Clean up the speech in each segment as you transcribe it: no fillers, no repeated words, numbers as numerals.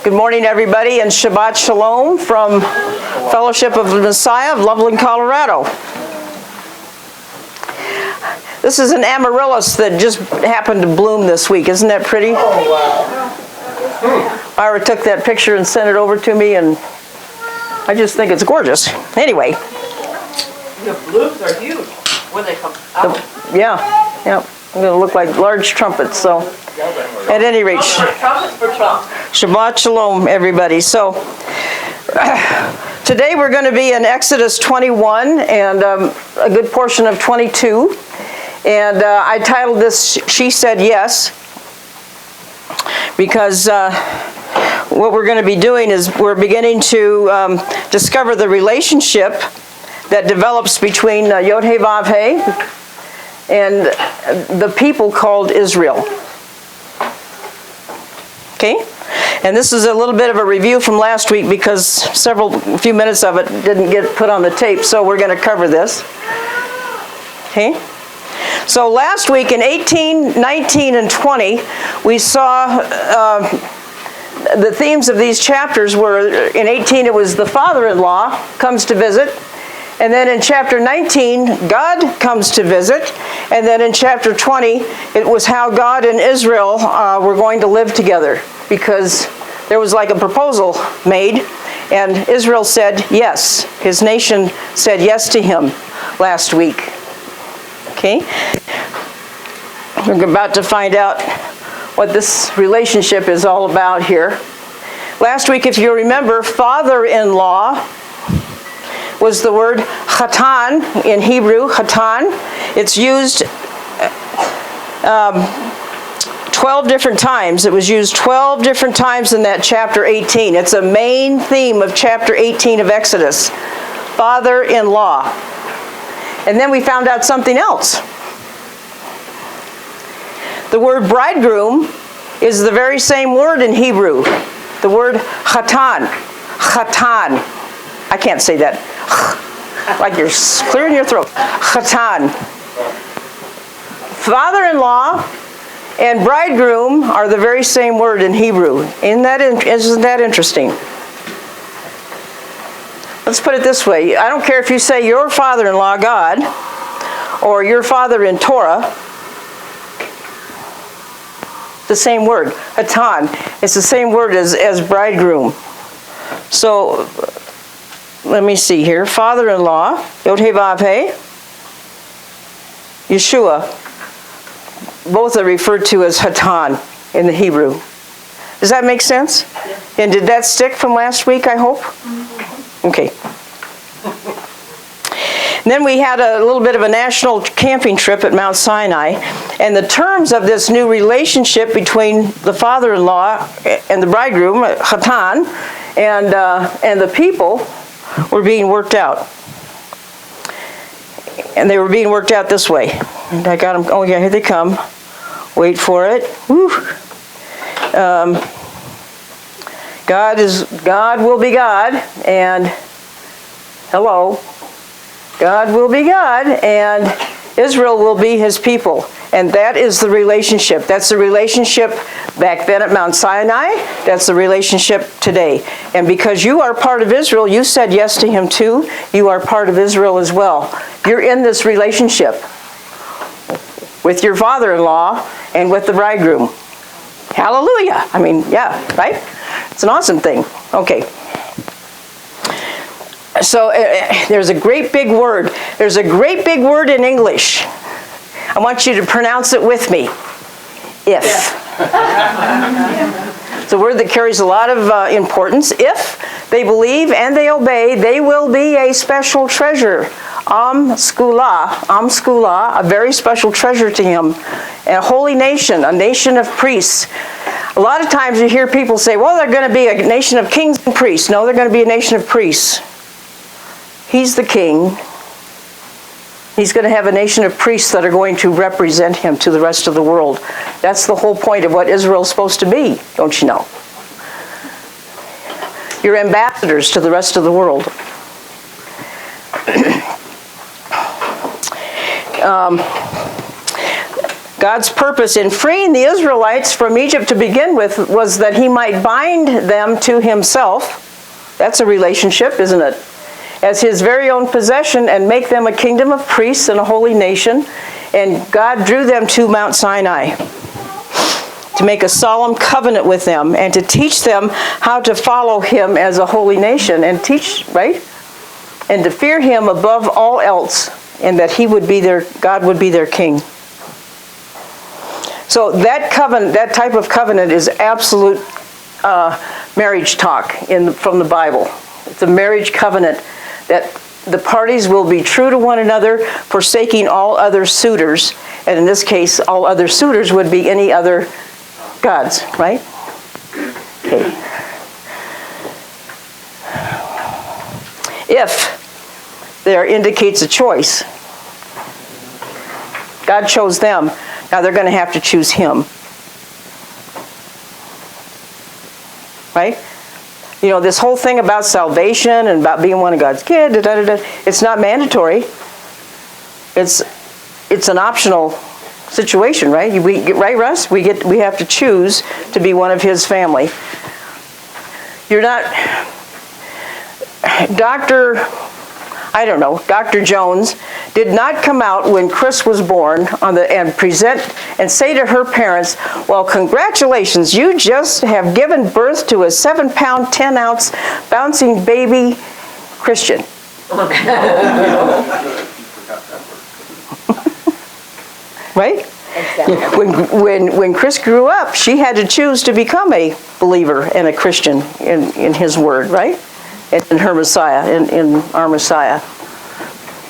Good morning, everybody, and Shabbat Shalom from Fellowship of the Messiah of Loveland, Colorado. This is an amaryllis that just happened to bloom this week. Isn't that pretty? Oh, wow. Ira took that picture and sent it over to me, and I just think it's gorgeous. Anyway. The blooms are huge when they come out. Yeah. They're going to look like large trumpets, so at any rate, Shabbat Shalom, everybody. So today we're going to be in Exodus 21 and a good portion of 22. And I titled this, She Said Yes, because what we're going to be doing is we're beginning to discover the relationship that develops between Yod-Heh-Vav-Heh and the people called Israel. Okay? And this is a little bit of a review from last week because a few minutes of it didn't get put on the tape, so we're going to cover this. Okay? So last week in 18, 19, and 20, we saw the themes of these chapters were, in 18 it was the father-in-law comes to visit. And then in chapter 19, God comes to visit. And then in chapter 20, it was how God and Israel were going to live together. Because there was like a proposal made. And Israel said yes. His nation said yes to him last week. Okay? We're about to find out what this relationship is all about here. Last week, if you remember, father-in-law was the word chatan in Hebrew, chatan. It's used 12 different times. It was used 12 different times in that chapter 18. It's a main theme of chapter 18 of Exodus. Father-in-law. And then we found out something else. The word bridegroom is the very same word in Hebrew. The word chatan. Chatan. I can't say that. Like you're clearing your throat. Chatan. Father-in-law and bridegroom are the very same word in Hebrew. Isn't that interesting? Let's put it this way. I don't care if you say your father-in-law, God, or your father in Torah. The same word. Chatan. It's the same word as bridegroom. So let me see here. Father-in-law, Yod-Heh-Vav-Heh, Yeshua, both are referred to as Chatan in the Hebrew. Does that make sense? Yes. And did that stick from last week, I hope? Mm-hmm. Okay. And then we had a little bit of a national camping trip at Mount Sinai, and the terms of this new relationship between the father-in-law and the bridegroom, Chatan, and the people were being worked out. And they were being worked out this way. And I got them. Oh yeah, here they come. Wait for it. Woo. God will be God, and hello. God will be God, and Israel will be his people. And that is the relationship. That's the relationship back then at Mount Sinai. That's the relationship today. And because you are part of Israel, you said yes to him too. You are part of Israel as well. You're in this relationship with your father-in-law and with the bridegroom. Hallelujah. I mean, yeah, right? It's an awesome thing. Okay. So there's a great big word. There's a great big word in English. I want you to pronounce it with me. If. It's a word that carries a lot of importance. If they believe and they obey, they will be a special treasure. Am skula, a very special treasure to him. A holy nation, a nation of priests. A lot of times you hear people say, well, they're going to be a nation of kings and priests. No, they're going to be a nation of priests. He's the king. He's going to have a nation of priests that are going to represent him to the rest of the world. That's the whole point of what Israel's supposed to be, don't you know? You're ambassadors to the rest of the world. God's purpose in freeing the Israelites from Egypt to begin with was that he might bind them to himself. That's a relationship, isn't it? As his very own possession, and make them a kingdom of priests and a holy nation. And God drew them to Mount Sinai to make a solemn covenant with them and to teach them how to follow him as a holy nation and teach, right? And to fear him above all else, and that he would be God would be their king. So that covenant, that type of covenant, is absolute marriage talk from the Bible. It's a marriage covenant that the parties will be true to one another, forsaking all other suitors. And in this case, all other suitors would be any other gods, right? Okay. If there indicates a choice, God chose them. Now they're going to have to choose him. Right? You know, this whole thing about salvation and about being one of God's kids, it's not mandatory. It's an optional situation, right? Right, Russ? We have to choose to be one of his family. You're not Dr. Jones did not come out when Chris was born and present and say to her parents, well, congratulations, you just have given birth to a 7-pound, 10-ounce bouncing baby Christian. Right? Exactly. When Chris grew up, she had to choose to become a believer and a Christian in his word, right? In her Messiah, in our Messiah.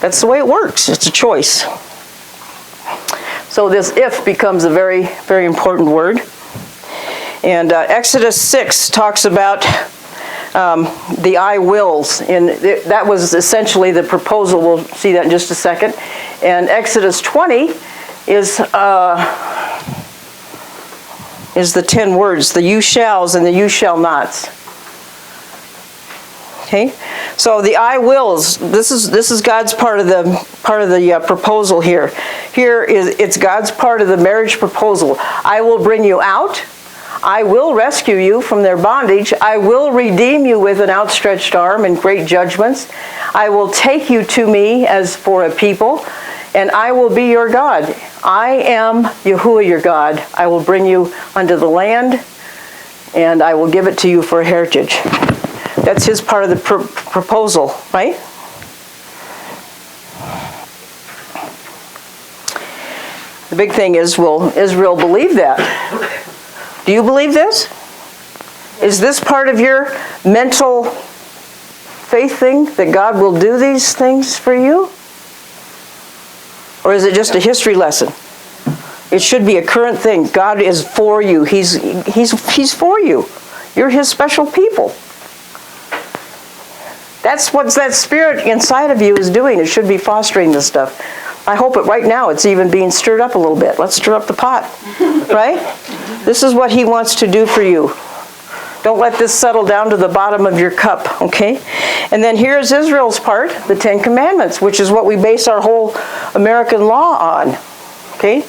That's the way it works. It's a choice. So this if becomes a very, very important word. And Exodus 6 talks about the I wills. And that was essentially the proposal. We'll see that in just a second. And Exodus 20 is the 10 words, the you shalls and the you shall nots. Okay, so the I wills. This is God's part of the proposal here. It's God's part of the marriage proposal. I will bring you out. I will rescue you from their bondage. I will redeem you with an outstretched arm and great judgments. I will take you to me as for a people, and I will be your God. I am Yahuwah your God. I will bring you unto the land, and I will give it to you for a heritage. That's his part of the proposal, right? The big thing is, will Israel believe that? Do you believe this? Is this part of your mental faith thing, that God will do these things for you? Or is it just a history lesson? It should be a current thing. God is for you. He's for you. You're his special people. That's what that spirit inside of you is doing. It should be fostering this stuff. I hope right now it's even being stirred up a little bit. Let's stir up the pot, right? This is what he wants to do for you. Don't let this settle down to the bottom of your cup, okay? And then here's Israel's part, the 10 Commandments, which is what we base our whole American law on, okay?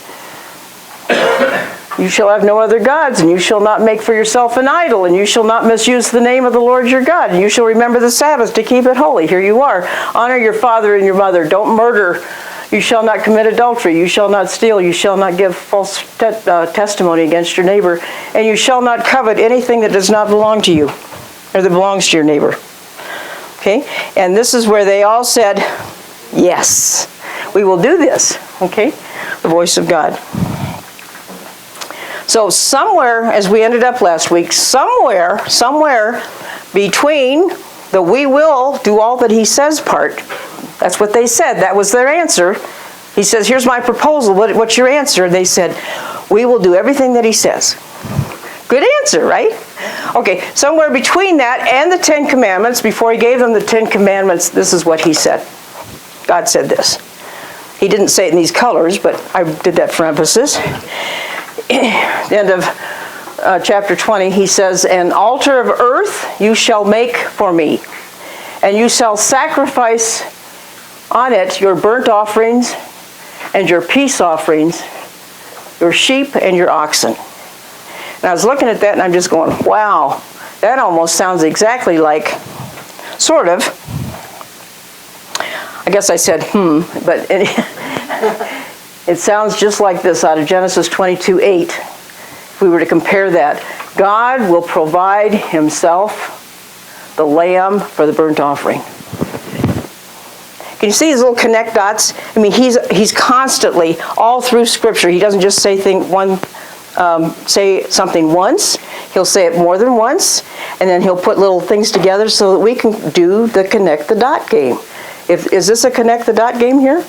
You shall have no other gods, and you shall not make for yourself an idol, and you shall not misuse the name of the Lord your God, and you shall remember the Sabbath to keep it holy. Here you are. Honor your father and your mother. Don't murder. You shall not commit adultery. You shall not steal. You shall not give false testimony against your neighbor, and you shall not covet anything that does not belong to you, or that belongs to your neighbor. Okay? And this is where they all said, yes, we will do this. Okay? The voice of God. So somewhere, as we ended up last week, somewhere between the we will do all that he says part, that's what they said. That was their answer. He says, here's my proposal. What's your answer? They said, we will do everything that he says. Good answer, right? Okay, somewhere between that and the 10 Commandments, before he gave them the 10 Commandments, this is what he said. God said this. He didn't say it in these colors, but I did that for emphasis. At the end of chapter 20, he says, an altar of earth you shall make for me, and you shall sacrifice on it your burnt offerings and your peace offerings your sheep and your oxen. And I was looking at that and I'm just going, wow, that almost sounds exactly like, sort of. I guess I said, but it sounds just like this out of Genesis 22:8. If we were to compare that, God will provide himself the lamb for the burnt offering. Can you see his little connect dots? I mean, he's constantly, all through Scripture, he doesn't just say say something once. He'll say it more than once, and then he'll put little things together so that we can do the connect the dot game. Is this a connect the dot game here?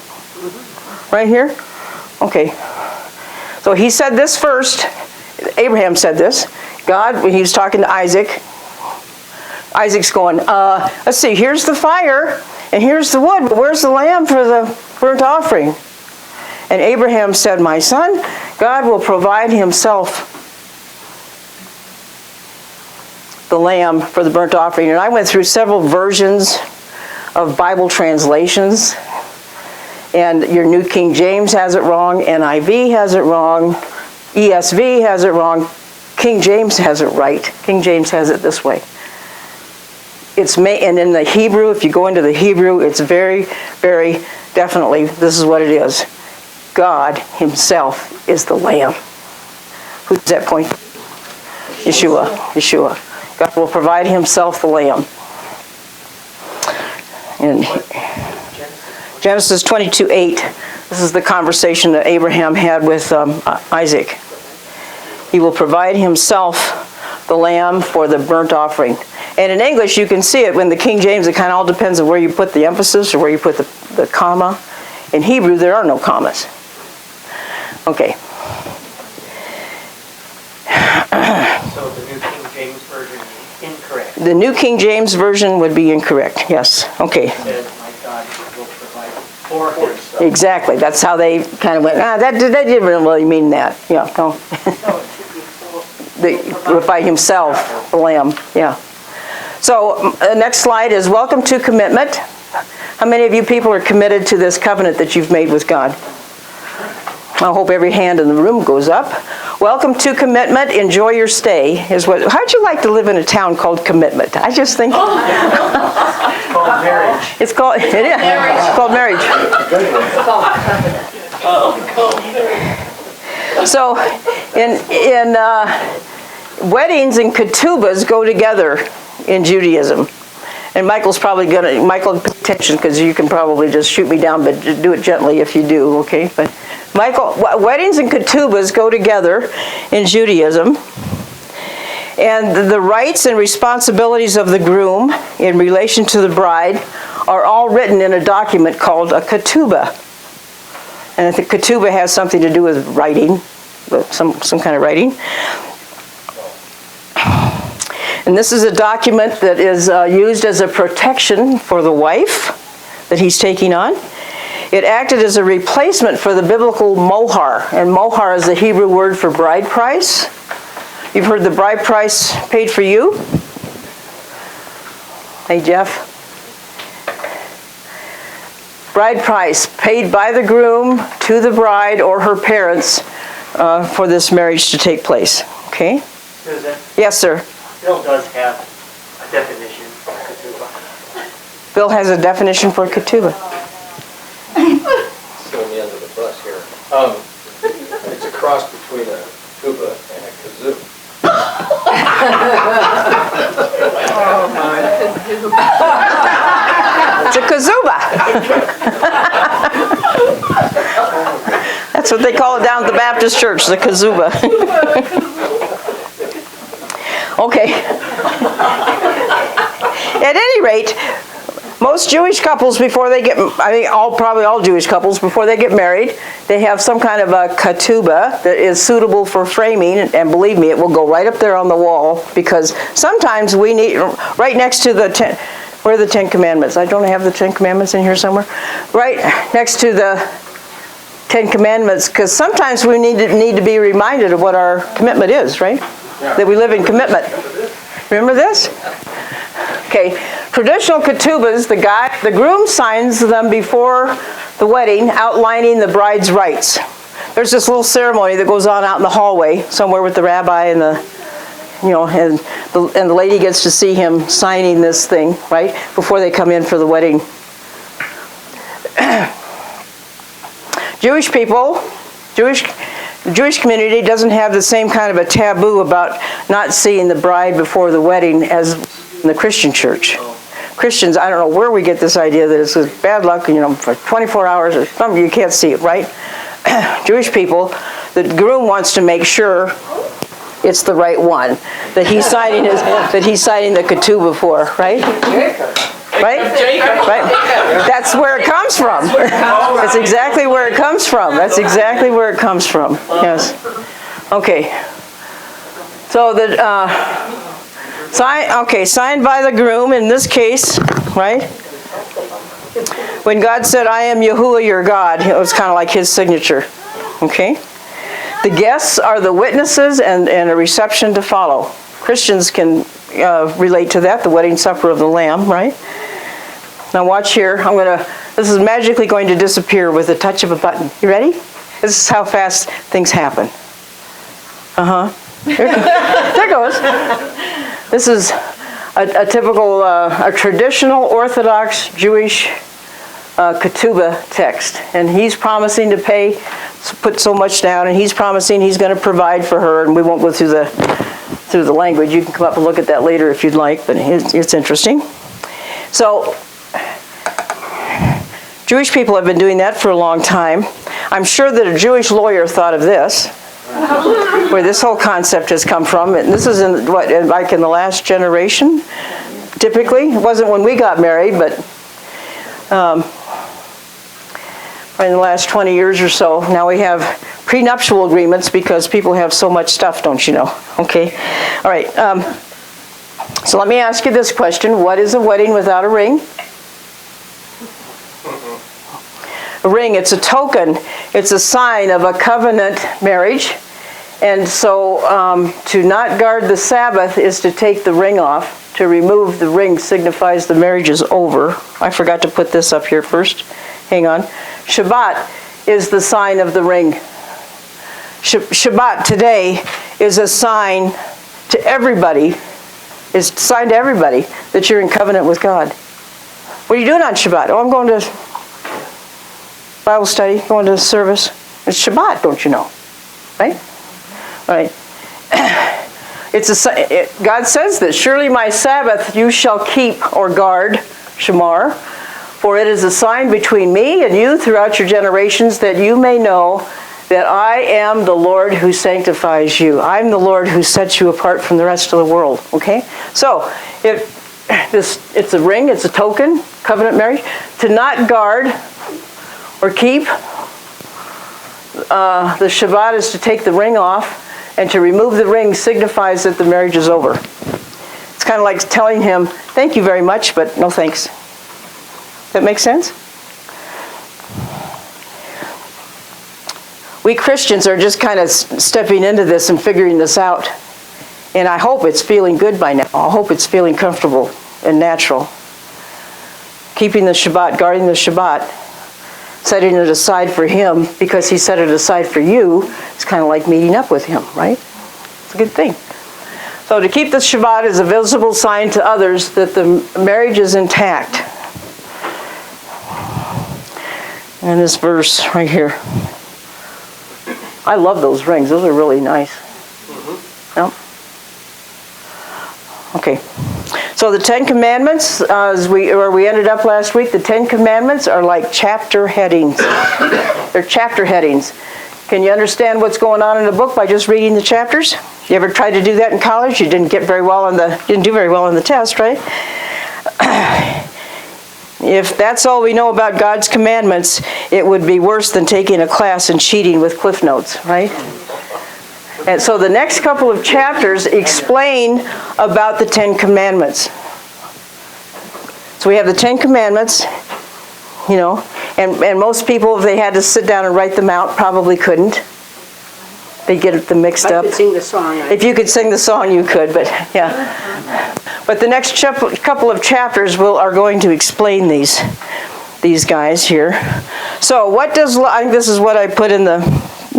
Right here? Okay. So he said this first. Abraham said this. God, when he was talking to Isaac, Isaac's going, let's see, here's the fire, and here's the wood, but where's the lamb for the burnt offering? And Abraham said, my son, God will provide himself the lamb for the burnt offering. And I went through several versions of Bible translations, and your New King James has it wrong, NIV has it wrong, ESV has it wrong, King James has it right. King James has it this way. And in the Hebrew, if you go into the Hebrew, it's very, very definitely, this is what it is. God himself is the lamb. Who's that point? Yeshua. God will provide himself the lamb. In Genesis 22:8, this is the conversation that Abraham had with Isaac. He will provide himself the lamb for the burnt offering. And in English, you can see it when the King James, it kind of all depends on where you put the emphasis or where you put the comma. In Hebrew, there are no commas. Okay. So the New King James Version is incorrect. The New King James Version would be incorrect, yes. Okay. It says, my God will provide for himself. Exactly. That's how they kind of went, that didn't really mean that. Yeah, no. By himself, the lamb, yeah. So the next slide is welcome to commitment. How many of you people are committed to this covenant that you've made with God? I hope every hand in the room goes up. Welcome to commitment. Enjoy your stay. How'd you like to live in a town called Commitment? I just think. It's called marriage. It is. It's called marriage. It's called covenant. So in weddings and ketubas go together in Judaism. And Michael, pay attention because you can probably just shoot me down, but do it gently if you do, okay? But Michael, weddings and ketubas go together in Judaism. And the rights and responsibilities of the groom in relation to the bride are all written in a document called a ketubah. And the ketubah has something to do with writing, some kind of writing. And this is a document that is used as a protection for the wife that he's taking on. It acted as a replacement for the biblical mohar. And mohar is the Hebrew word for bride price. You've heard the bride price paid for you? Hey, Jeff. Bride price paid by the groom to the bride or her parents for this marriage to take place. Okay? Susan, Yes, sir. Bill does have a definition for ketubah. Bill has a definition for ketubah. Throw me under the bus here. It's a cross between a tuba and a kazoo. It's a kazuba. That's what they call it down at the Baptist church, the kazuba. Okay. At any rate, most Jewish couples before they get, probably all Jewish couples before they get married, they have some kind of a ketubah that is suitable for framing, and believe me, it will go right up there on the wall, because sometimes we need, right next to where are the Ten Commandments? I don't have the Ten Commandments in here somewhere. Right next to the Ten Commandments, because sometimes we need to be reminded of what our commitment is, right? Yeah. That we live in commitment. Remember this? Okay. Traditional ketubahs, the groom signs them before the wedding, outlining the bride's rights. there's this little ceremony that goes on out in the hallway somewhere with the rabbi and the lady gets to see him signing this thing, right, before they come in for the wedding. Jewish people, the Jewish community doesn't have the same kind of a taboo about not seeing the bride before the wedding as in the Christian church. Christians, I don't know where we get this idea that it's bad luck, for 24 hours or something, you can't see it, right? Jewish people, the groom wants to make sure it's the right one that he's signing the ketubah for, right? Right? Right? That's where it comes from. That's exactly where it comes from. That's exactly where it comes from. Yes. Okay. So signed by the groom in this case, right? When God said, "I am Yahuwah your God," it was kind of like his signature. Okay. The guests are the witnesses and a reception to follow. Christians can relate to that, the wedding supper of the Lamb, right? Now watch here. This is magically going to disappear with a touch of a button. You ready? This is how fast things happen. There goes. This is a typical, a traditional Orthodox Jewish ketubah text, and he's promising to put so much down, and he's promising he's going to provide for her, and we won't go through the language. You can come up and look at that later if you'd like, but it's interesting. So Jewish people have been doing that for a long time. I'm sure that a Jewish lawyer thought of this, where this whole concept has come from, and this is in the last generation, typically. It wasn't when we got married, but in the last 20 years or so. Now we have prenuptial agreements because people have so much stuff, don't you know? Okay. All right. So let me ask you this question. What is a wedding without a ring? A ring, it's a token. It's a sign of a covenant marriage. And so to not guard the Sabbath is to take the ring off. To remove the ring signifies the marriage is over. I forgot to put this up here first. Hang on. Shabbat is the sign of the ring. Shabbat today is a sign to everybody, is a sign to everybody that you're in covenant with God. What are you doing on Shabbat? Oh, I'm going to Bible study, going to service. It's Shabbat, don't you know? Right? Right. God says this, surely my Sabbath you shall keep or guard, Shamar, for it is a sign between me and you throughout your generations that you may know that I am the Lord who sanctifies you. I'm the Lord who sets you apart from the rest of the world. Okay? So, it's a ring, it's a token, covenant marriage. To not guard or keep the Shabbat is to take the ring off, and to remove the ring signifies that the marriage is over. It's kind of like telling him, thank you very much, but no thanks. That make sense? We Christians are just kind of stepping into this and figuring this out. And I hope it's feeling good by now. I hope it's feeling comfortable and natural. Keeping the Shabbat, guarding the Shabbat, setting it aside for him because he set it aside for you, it's kind of like meeting up with him, right? It's a good thing. So to keep the Shabbat is a visible sign to others that the marriage is intact. And this verse right here. I love those rings. Those are really nice. Yep. Okay. So the Ten Commandments, where we ended up last week, the Ten Commandments are like chapter headings. They're chapter headings. Can you understand what's going on in the book by just reading the chapters? You ever tried to do that in college? You didn't do very well on the test, right? If that's all we know about God's commandments, it would be worse than taking a class and cheating with Cliff Notes, right? And so the next couple of chapters explain about the Ten Commandments. So we have the Ten Commandments, and most people, if they had to sit down and write them out, probably couldn't. They'd get them mixed up. I could sing the song. If you could sing the song, you could, but yeah. But the next couple of chapters are going to explain these guys here. So what does, this is what I put in the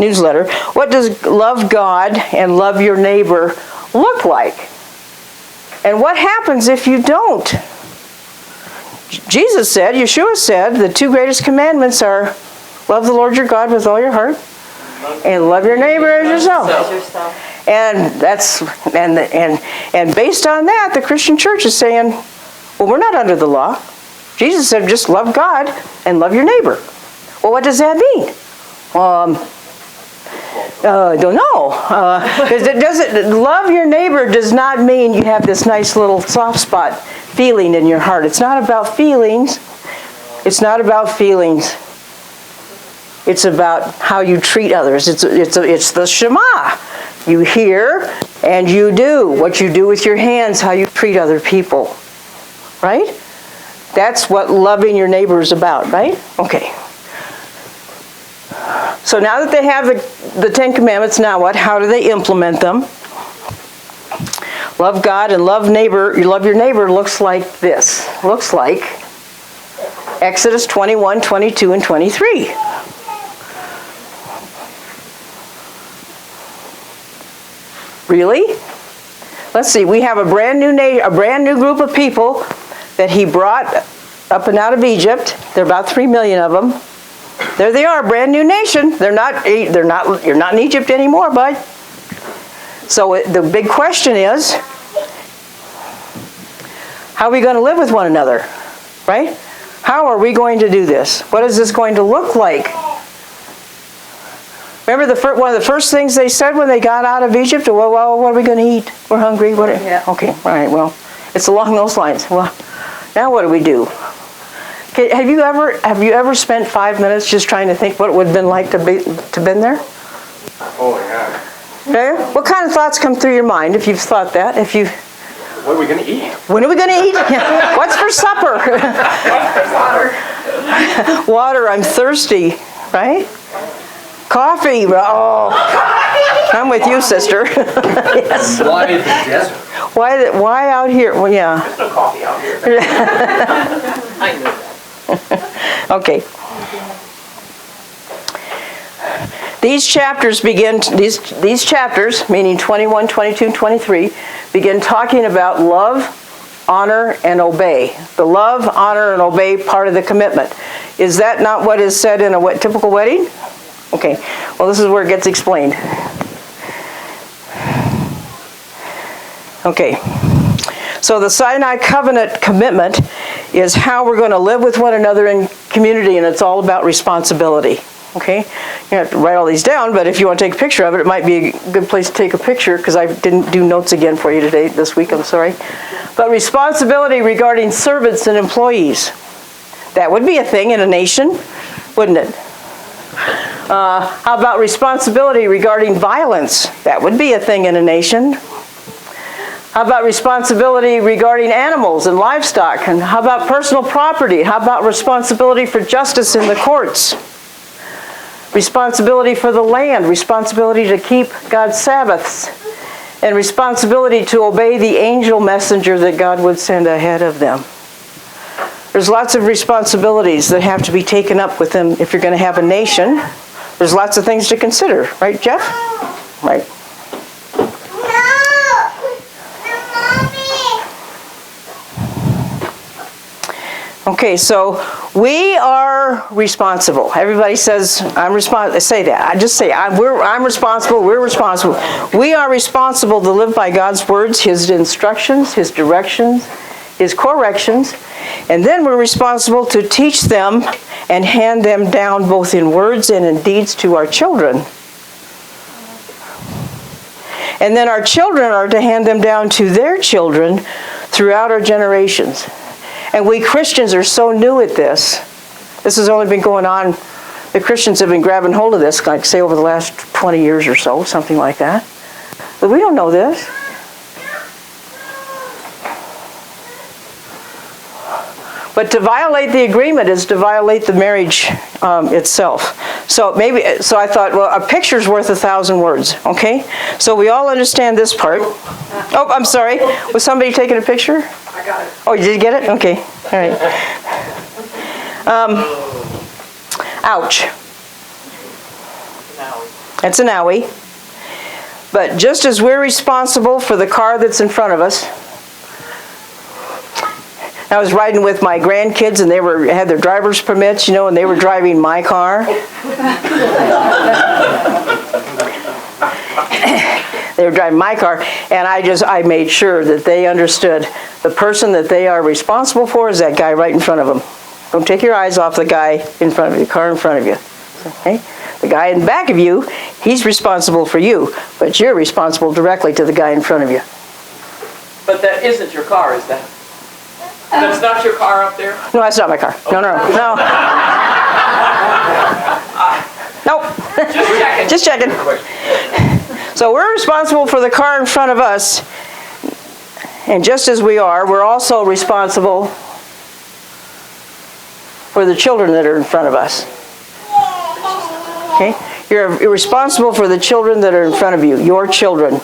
newsletter. What does love God and love your neighbor look like? And what happens if you don't? Jesus said, Yeshua said, the two greatest commandments are love the Lord your God with all your heart and love your neighbor as yourself. And based on that, the Christian church is saying, well, we're not under the law. Jesus said, just love God and love your neighbor. Well, what does that mean? I don't know. Because love your neighbor does not mean you have this nice little soft spot feeling in your heart. It's not about feelings. It's not about feelings. It's about how you treat others. It's the Shema. You hear and you do. What you do with your hands, how you treat other people. Right? That's what loving your neighbor is about, right? Okay. So now that they have the Ten Commandments, now what? How do they implement them? Love God and love neighbor. You love your neighbor looks like this. Looks like Exodus 21, 22, and 23. Really? Let's see. We have a brand new group of people that he brought up and out of Egypt. There are about 3 million of them. There they are, brand new nation. You're not in Egypt anymore, bud. So the big question is, how are we going to live with one another, right? How are we going to do this? What is this going to look like? Remember one of the first things they said when they got out of Egypt? Well, what are we going to eat? We're hungry. Yeah. Okay, all right, well, it's along those lines. Well, now what do we do? Okay, have you ever spent 5 minutes just trying to think what it would have been like to been there? Oh, yeah. Okay? What kind of thoughts come through your mind if you've thought that? What are we going to eat? When are we going to eat? What's for supper? Water. I'm thirsty, right? Coffee. Oh, I'm with you, sister. Yes. Why the desert? Why out here? Well, yeah. There's no coffee out here. I knew that. Okay. These chapters, meaning 21, 22, and 23, begin talking about love, honor, and obey. The love, honor, and obey part of the commitment. Is that not what is said in a typical wedding? Okay. Well, this is where it gets explained. Okay. So the Sinai covenant commitment is how we're going to live with one another in community, and it's all about responsibility. Okay? You have to write all these down, but if you want to take a picture of it, it might be a good place to take a picture, because I didn't do notes again for you this week, I'm sorry. But responsibility regarding servants and employees. That would be a thing in a nation, wouldn't it? How about responsibility regarding violence? That would be a thing in a nation. How about responsibility regarding animals and livestock? And how about personal property? How about responsibility for justice in the courts? Responsibility for the land, responsibility to keep God's Sabbaths, and responsibility to obey the angel messenger that God would send ahead of them. There's lots of responsibilities that have to be taken up with them if you're going to have a nation. There's lots of things to consider, right, Jeff? Right. Okay, so we are responsible. Everybody says, I'm responsible. Say that. I just say, I'm responsible, we're responsible. We are responsible to live by God's words, His instructions, His directions, His corrections, and then we're responsible to teach them and hand them down both in words and in deeds to our children. And then our children are to hand them down to their children throughout our generations. And we Christians are so new at this. This has only been going on, the Christians have been grabbing hold of this, like say over the last 20 years or so, something like that. But we don't know this. But to violate the agreement is to violate the marriage itself. So I thought, well, a picture's worth 1,000 words, okay? So we all understand this part. Oh, I'm sorry. Was somebody taking a picture? I got it. Oh, did you get it? Okay. All right. Ouch. It's an owie. But just as we're responsible for the car that's in front of us, I was riding with my grandkids and they had their driver's permits, and they were driving my car. They were driving my car, and I made sure that they understood the person that they are responsible for is that guy right in front of them. Don't take your eyes off the guy in front of you, the car in front of you. Okay? The guy in back of you, he's responsible for you, but you're responsible directly to the guy in front of you. But that isn't your car, is that? That's not your car up there? No, that's not my car. No. Nope. Just checking. Just checking. So we're responsible for the car in front of us, and just as we're also responsible for the children that are in front of us. Okay? You're responsible for the children that are in front of you, your children,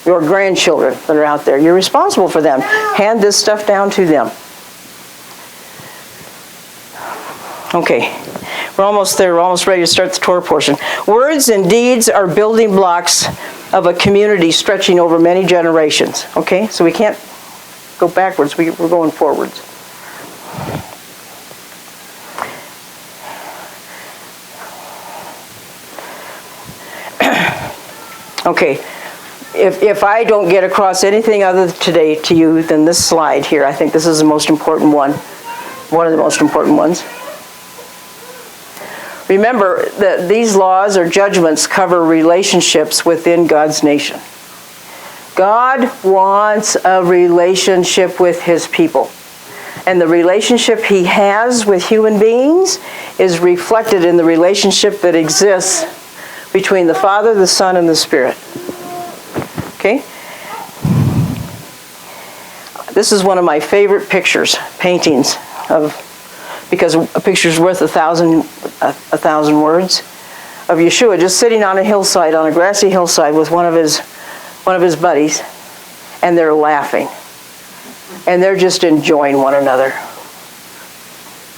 your grandchildren that are out there. You're responsible for them. Hand this stuff down to them. Okay. We're almost there. We're almost ready to start the Torah portion. Words and deeds are building blocks of a community stretching over many generations. Okay? So we can't go backwards. We're going forwards. Okay. If I don't get across anything other today to you than this slide here, I think this is the most important one. One of the most important ones. Remember that these laws or judgments cover relationships within God's nation. God wants a relationship with His people. And the relationship He has with human beings is reflected in the relationship that exists between the Father, the Son, and the Spirit. Okay? This is one of my favorite paintings because a picture's worth a thousand words, of Yeshua just sitting on a hillside, on a grassy hillside with one of his buddies, and they're laughing. And they're just enjoying one another.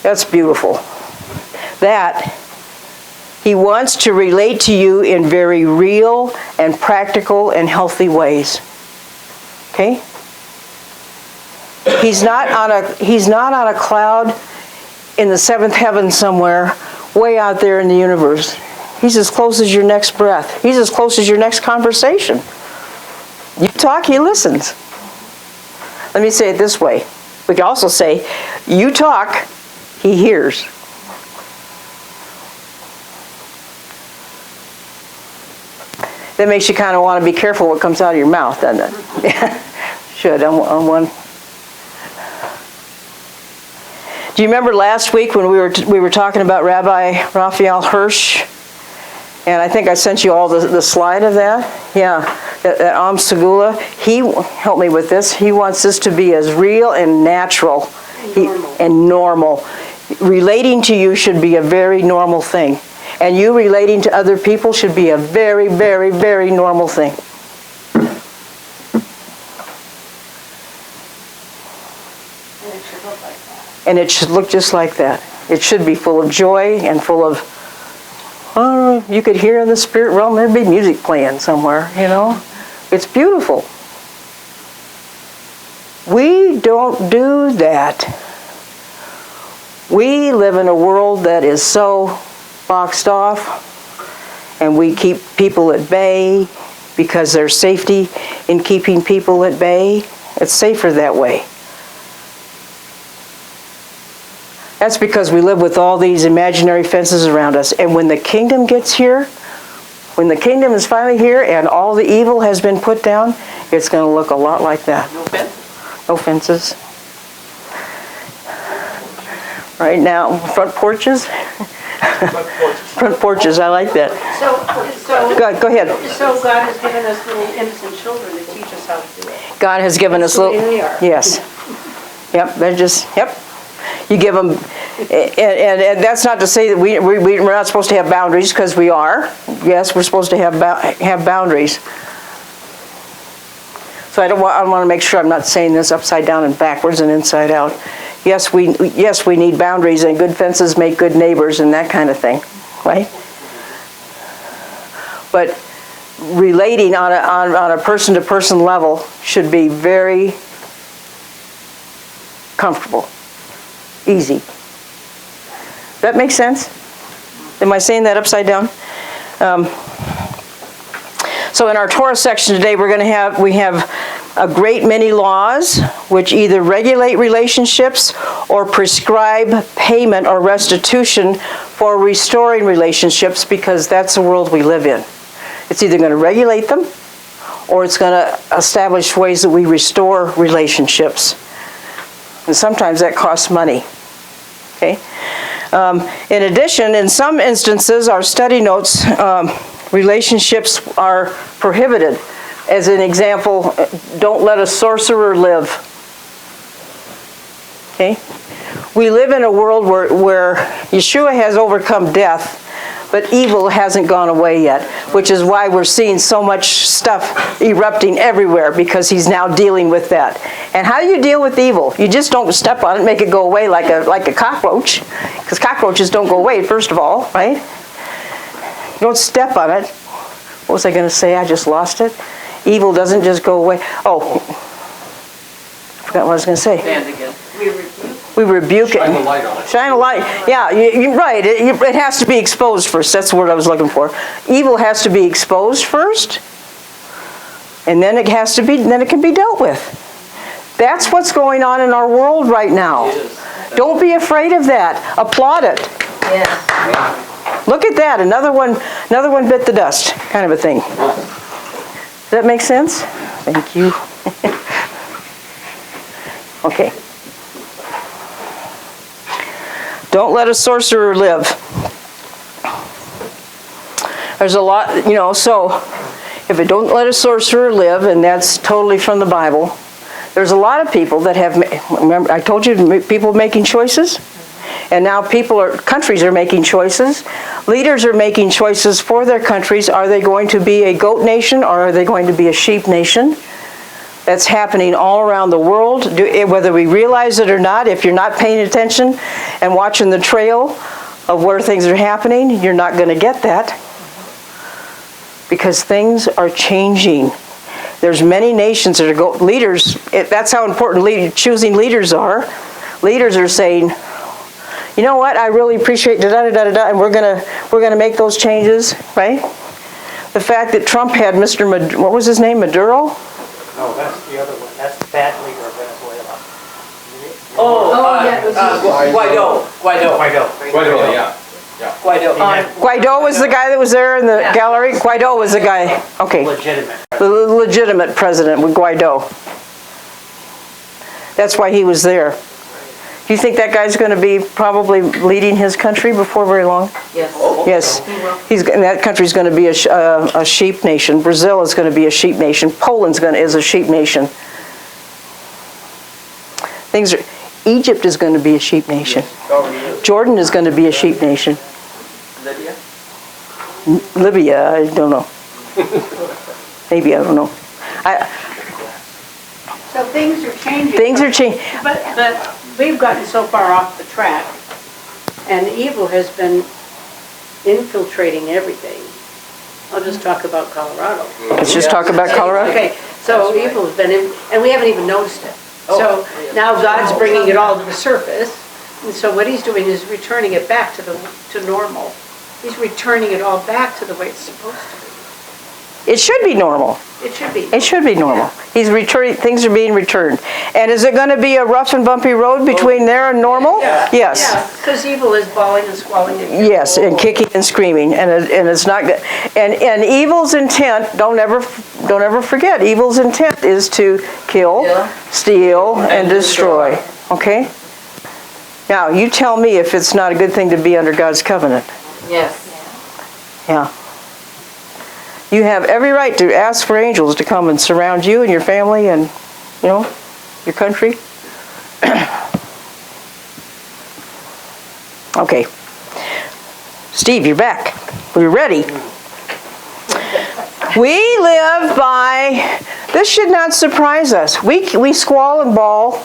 That's beautiful. That He wants to relate to you in very real and practical and healthy ways. Okay? He's not on a cloud in the seventh heaven somewhere, way out there in the universe. He's as close as your next breath. He's as close as your next conversation. You talk, He listens. Let me say it this way. We can also say, you talk, He hears. That makes you kind of want to be careful what comes out of your mouth, doesn't it? Should, on one. Do you remember last week when we were talking about Rabbi Raphael Hirsch? And I think I sent you all the slide of that. Yeah, that Am Segula. He helped me with this. He wants this to be as real and natural and normal. Relating to you should be a very normal thing. And you relating to other people should be a very, very, very normal thing. And it should look just like that. It should be full of joy and full of, you could hear in the spirit realm, there'd be music playing somewhere, It's beautiful. We don't do that. We live in a world that is so boxed off, and we keep people at bay because there's safety in keeping people at bay. It's safer that way. That's because we live with all these imaginary fences around us. And when the kingdom gets here, when the kingdom is finally here and all the evil has been put down, it's going to look a lot like that. No fences. No fences. Right now, front porches. Front porches, I like that. Go ahead. So God has given us little innocent children to teach us how to do it. God has given us little. They are. Yes. Yep. They're just. Yep. You give them, and that's not to say that we're not supposed to have boundaries, because we are. Yes, we're supposed to have boundaries. So I want to make sure I'm not saying this upside down and backwards and inside out. Yes, we need boundaries, and good fences make good neighbors and that kind of thing, right? but relating on a person-to-person level should be very comfortable, easy. That makes sense? Am I saying that upside down? So in our Torah section today, we have a great many laws which either regulate relationships or prescribe payment or restitution for restoring relationships, because that's the world we live in. It's either going to regulate them or it's going to establish ways that we restore relationships. And sometimes that costs money. Okay? In addition, in some instances, our study notes, relationships are prohibited. As an example, don't let a sorcerer live. Okay? We live in a world where Yeshua has overcome death, but evil hasn't gone away yet, which is why we're seeing so much stuff erupting everywhere, because he's now dealing with that. And how do you deal with evil? You just don't step on it and make it go away like a cockroach, because cockroaches don't go away, first of all, right? You don't step on it. What was I going to say? I just lost it. Evil doesn't just go away. Oh, I forgot what I was going to say. Stand again. We rebuke it. Shine a light on it. Shine a light. Yeah, you're right. It has to be exposed first. That's the word I was looking for. Evil has to be exposed first, and then it can be dealt with. That's what's going on in our world right now. Don't be afraid of that. Applaud it. Yes. Look at that. Another one bit the dust, kind of a thing. Does that make sense? Thank you. Okay. Don't let a sorcerer live. There's a lot, so if it don't let a sorcerer live, and that's totally from the Bible, there's a lot of people that have, remember I told you, people making choices? And now countries are making choices. Leaders are making choices for their countries. Are they going to be a goat nation, or are they going to be a sheep nation? That's happening all around the world, whether we realize it or not. If you're not paying attention and watching the trail of where things are happening, you're not going to get that. Because things are changing. There's many nations that are leaders. That's how important choosing leaders are. Leaders are saying, you know what, I really appreciate da-da-da-da-da, and we're gonna make those changes, right? The fact that Trump had what was his name, Maduro? No, that's the other one. That's the bad leader of Venezuela. Guaido. Yeah. Guaido. Guaido was the guy that was there in the gallery? Guaido was the guy, okay. The legitimate president with Guaido. That's why he was there. Do you think that guy's going to be probably leading his country before very long? Yes. Yes. That country's going to be a sheep nation. Brazil is going to be a sheep nation. Poland is a sheep nation. Egypt is going to be a sheep nation. Jordan is going to be a sheep nation. Libya, I don't know. Maybe, I don't know. So things are changing. Things are changing. But we've gotten so far off the track, and evil has been infiltrating everything. I'll just talk about Colorado. Let's just talk about Colorado. Okay, so evil has been in, and we haven't even noticed it. So now God's bringing it all to the surface, and so what he's doing is returning it back to normal. He's returning it all back to the way it's supposed to be. It should be normal. It should be. It should be normal. He's returning. Things are being returned. And is it going to be a rough and bumpy road between there and normal? Yeah. Yes. Yeah, because evil is bawling and squalling. Yes, and kicking and screaming, and it's not good. And evil's intent, don't ever forget, evil's intent is to kill, steal, and destroy. Okay? Now, you tell me if it's not a good thing to be under God's covenant. Yes. Yeah. You have every right to ask for angels to come and surround you and your family and, your country. Okay. Steve, you're back. We're ready. We live by, this should not surprise us. We squall and bawl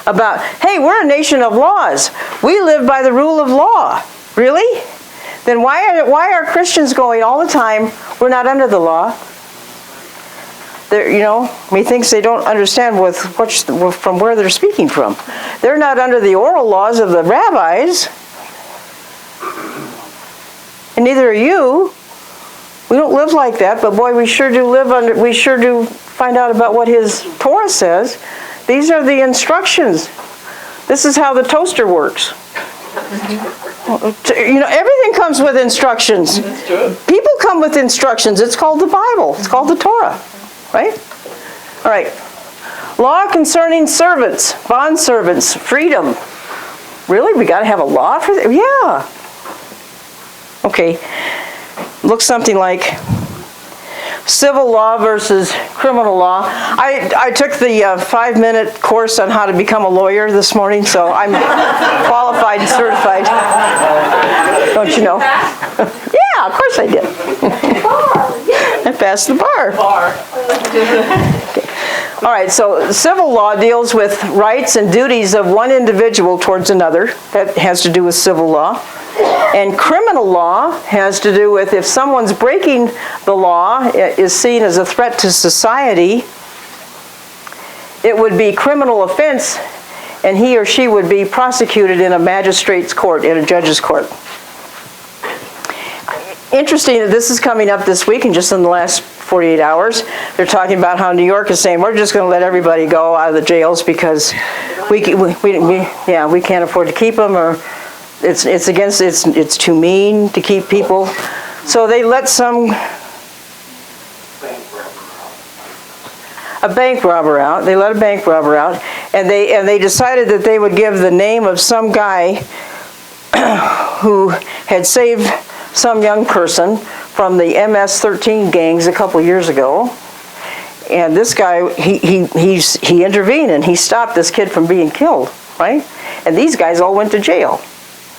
about, hey, we're a nation of laws. We live by the rule of law. Really? then why are Christians going all the time, we're not under the law? Methinks they don't understand from where they're speaking from. They're not under the oral laws of the rabbis, and neither are you. We don't live like that, but boy, we sure do find out about what his Torah says. These are the instructions. This is how the toaster works. Everything comes with instructions. That's true. People come with instructions. It's called the Bible. It's called the Torah. Right? All right. Law concerning servants, bondservants, freedom. Really? We got to have a law for that? Yeah. Okay. Looks something like civil law versus criminal law. I took the 5-minute course on how to become a lawyer this morning, so I'm qualified and certified. Don't you know? Yeah, of course I did. I passed the bar. Okay. All right, so civil law deals with rights and duties of one individual towards another. That has to do with civil law. And criminal law has to do with if someone's breaking the law, is seen as a threat to society, it would be criminal offense, and he or she would be prosecuted in a magistrate's court, in a judge's court. Interesting that this is coming up this week, and just in the last 48 hours, they're talking about how New York is saying, we're just going to let everybody go out of the jails because we can't afford to keep them, or it's too mean to keep people. So they let a bank robber out. They let a bank robber out, and they decided that they would give the name of some guy who had saved some young person from the MS-13 gangs a couple years ago. And this guy, he intervened and he stopped this kid from being killed, right? And these guys all went to jail.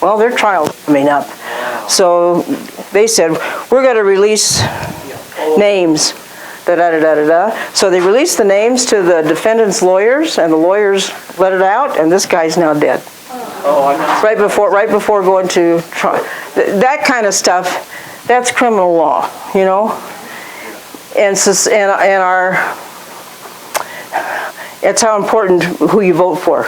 Well, their trial's coming up. So they said, we're going to release names. So they released the names to the defendant's lawyers, and the lawyers let it out, and this guy's now dead. Right before going to trial. That kind of stuff, that's criminal law, And it's how important who you vote for.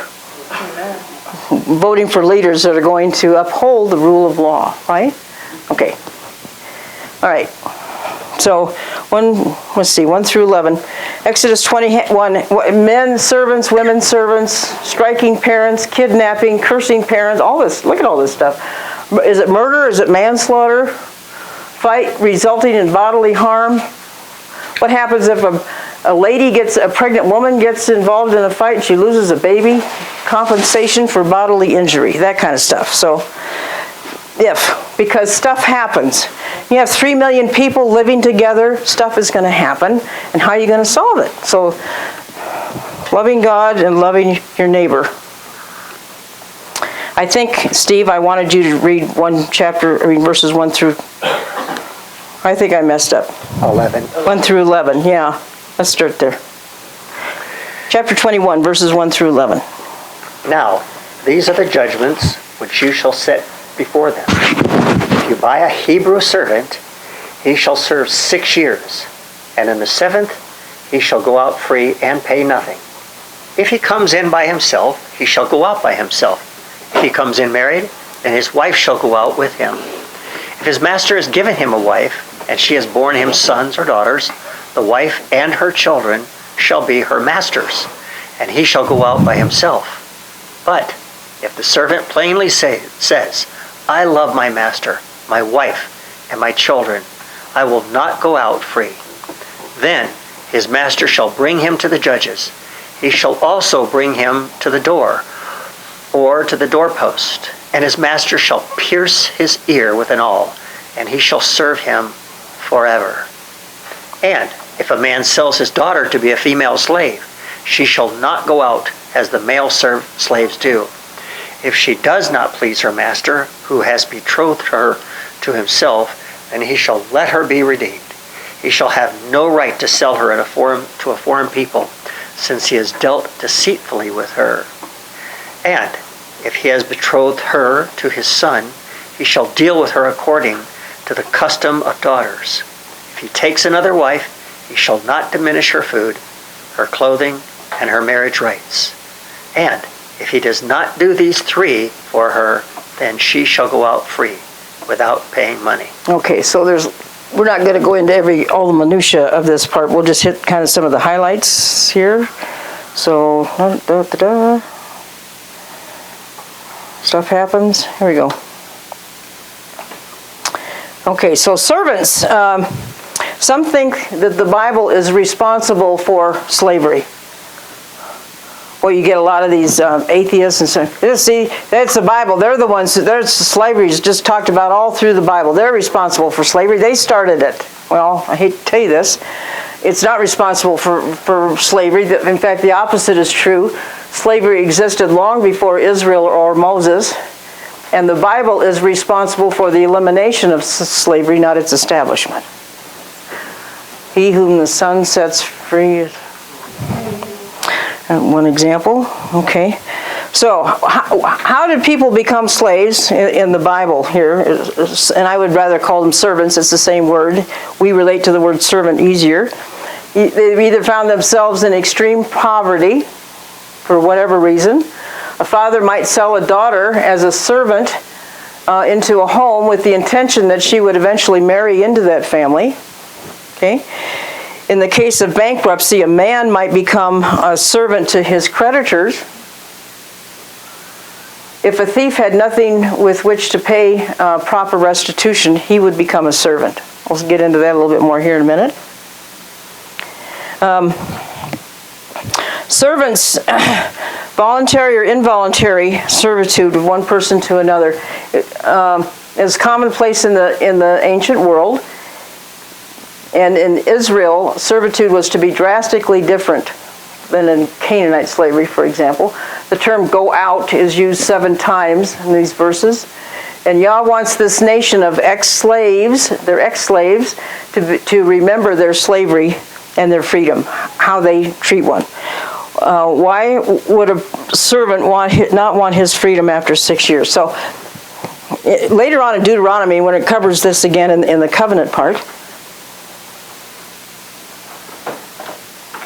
Voting for leaders that are going to uphold the rule of law, right? Okay. All right. So 1 through 11. Exodus 21, men servants, women servants, striking parents, kidnapping, cursing parents, all this. Look at all this stuff. Is it murder? Is it manslaughter? Fight resulting in bodily harm? What happens if a pregnant woman gets involved in a fight and she loses a baby? Compensation for bodily injury, that kind of stuff. So, because stuff happens. You have 3 million people living together, stuff is going to happen, and how are you going to solve it? So, loving God and loving your neighbor. I think, Steve, I wanted you to read verses 1 through, I think I messed up. 11. 1 through 11, yeah. Let's start there. Chapter 21, verses 1 through 11. Now, these are the judgments which you shall set before them. If you buy a Hebrew servant, he shall serve 6 years, and in the 7th he shall go out free and pay nothing. If he comes in by himself, he shall go out by himself. If he comes in married, then his wife shall go out with him. If his master has given him a wife, and she has borne him sons or daughters, the wife and her children shall be her master's, and he shall go out by himself. But if the servant plainly says, I love my master, my wife, and my children, I will not go out free. Then his master shall bring him to the judges. He shall also bring him to the door, or to the doorpost, and his master shall pierce his ear with an awl, and he shall serve him forever. And if a man sells his daughter to be a female slave, she shall not go out as the male slaves do. If she does not please her master, who has betrothed her to himself, then he shall let her be redeemed. He shall have no right to sell her to a foreign people, since he has dealt deceitfully with her. And if he has betrothed her to his son, he shall deal with her according to the custom of daughters. If he takes another wife, he shall not diminish her food, her clothing, and her marriage rights. And if he does not do these three for her, then she shall go out free without paying money. Okay, so we're not going to go into all the minutia of this part. We'll just hit kind of some of the highlights here. So, stuff happens. Here we go. Okay, so servants. Some think that the Bible is responsible for slavery. Well, you get a lot of these atheists and so. See, that's the Bible. They're the ones. There's slavery is just talked about all through the Bible. They're responsible for slavery. They started it. Well, I hate to tell you this. It's not responsible for slavery. In fact, the opposite is true. Slavery existed long before Israel or Moses, and the Bible is responsible for the elimination of slavery, not its establishment. He whom the Son sets free is... one example. Okay. So how did people become slaves in the Bible here? And I would rather call them servants. It's the same word. We relate to the word servant easier. They either found themselves in extreme poverty for whatever reason. A father might sell a daughter as a servant into a home with the intention that she would eventually marry into that family. Okay. In the case of bankruptcy, a man might become a servant to his creditors. If a thief had nothing with which to pay proper restitution, he would become a servant. We'll get into that a little bit more here in a minute. Servants, voluntary or involuntary servitude of one person to another, is commonplace in the ancient world. And in Israel, servitude was to be drastically different than in Canaanite slavery, for example. The term go out is used 7 times in these verses. And Yah wants this nation of ex-slaves, they're ex-slaves, to remember their slavery and their freedom, how they treat one. Why would a servant not want his freedom after 6 years? So later on in Deuteronomy, when it covers this again in the covenant part,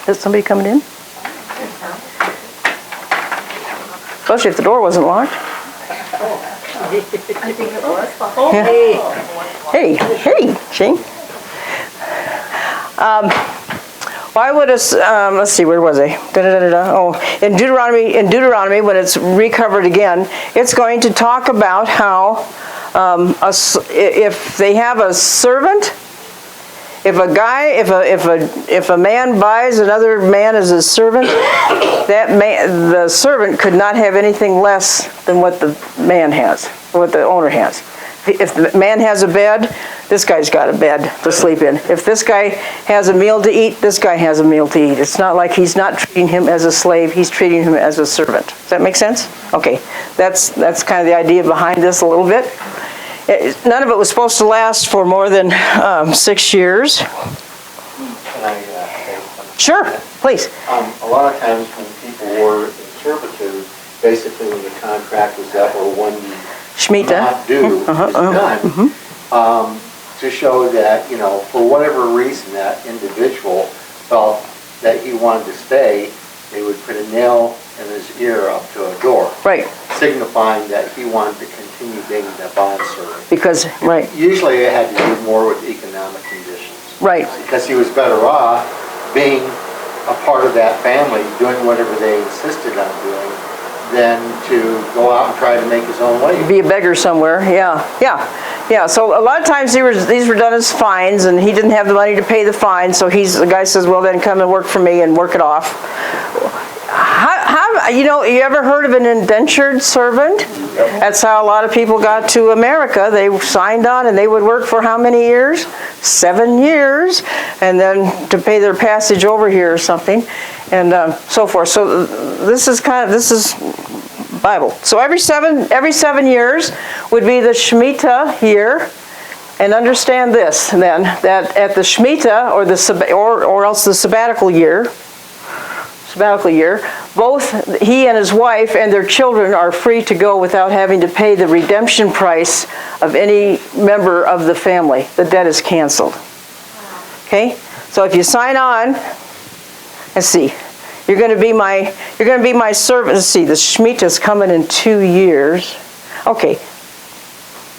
is somebody coming in? Especially if the door wasn't locked. I think it was. Yeah. Hey, Shane. Why would us? Let's see, where was I? Oh, in Deuteronomy, when it's recovered again, it's going to talk about how if they have a servant. If a man buys another man as a servant, the servant could not have anything less than what the man has, what the owner has. If the man has a bed, this guy's got a bed to sleep in. If this guy has a meal to eat, this guy has a meal to eat. It's not like he's not treating him as a slave, he's treating him as a servant. Does that make sense? Okay, that's kind of the idea behind this a little bit. None of it was supposed to last for more than 6 years. Can I say something? Sure, please. A lot of times when people were in servitude, basically when the contract was up or when the Shemitah. not due is done, to show that, for whatever reason that individual felt that he wanted to stay, they would put a nail in his ear up to a door. Right. Signifying that he wanted to continue being the bond servant. Because, right. Usually it had to do more with economic conditions. Right. Because he was better off being a part of that family, doing whatever they insisted on doing, than to go out and try to make his own way. Be a beggar somewhere, yeah. So a lot of times these were done as fines, and he didn't have the money to pay the fine, so the guy says, well, then come and work for me and work it off. You ever heard of an indentured servant? That's how a lot of people got to America. They signed on and they would work for how many years? 7 years, and then to pay their passage over here or something, and so forth. So this is Bible. So every seven years would be the Shemitah year. And understand this then, that at the Shemitah or else the sabbatical year, both he and his wife and their children are free to go without having to pay the redemption price of any member of the family. The debt is canceled. Okay? So if you sign on, let's see, you're going to be my servant. Let's see, the Shemitah's coming in 2 years. Okay.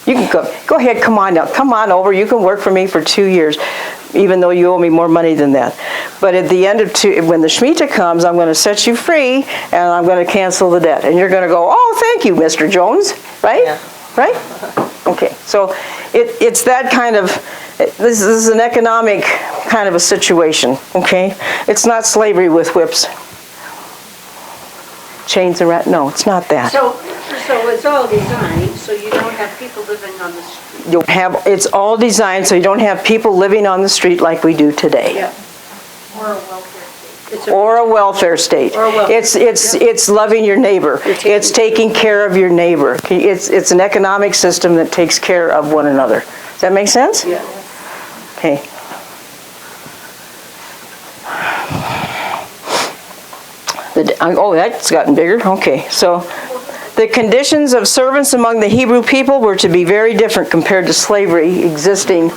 You can go ahead, come on now. Come on over. You can work for me for 2 years, even though you owe me more money than that. But at the end of when the Shemitah comes, I'm going to set you free, and I'm going to cancel the debt. And you're going to go, oh, thank you, Mr. Jones. Right? Yeah. Right? Okay. So it's that kind of, this is an economic kind of a situation. Okay? It's not slavery with whips. Chains and no, it's not that. So it's all designed so you don't have people living on the street. It's all designed so you don't have people living on the street like we do today. Yeah. Or a welfare state. It's loving your neighbor. It's taking care of your neighbor. It's an economic system that takes care of one another. Does that make sense? Yeah. Okay. Oh, that's gotten bigger. Okay, so the conditions of servants among the Hebrew people were to be very different compared to slavery existing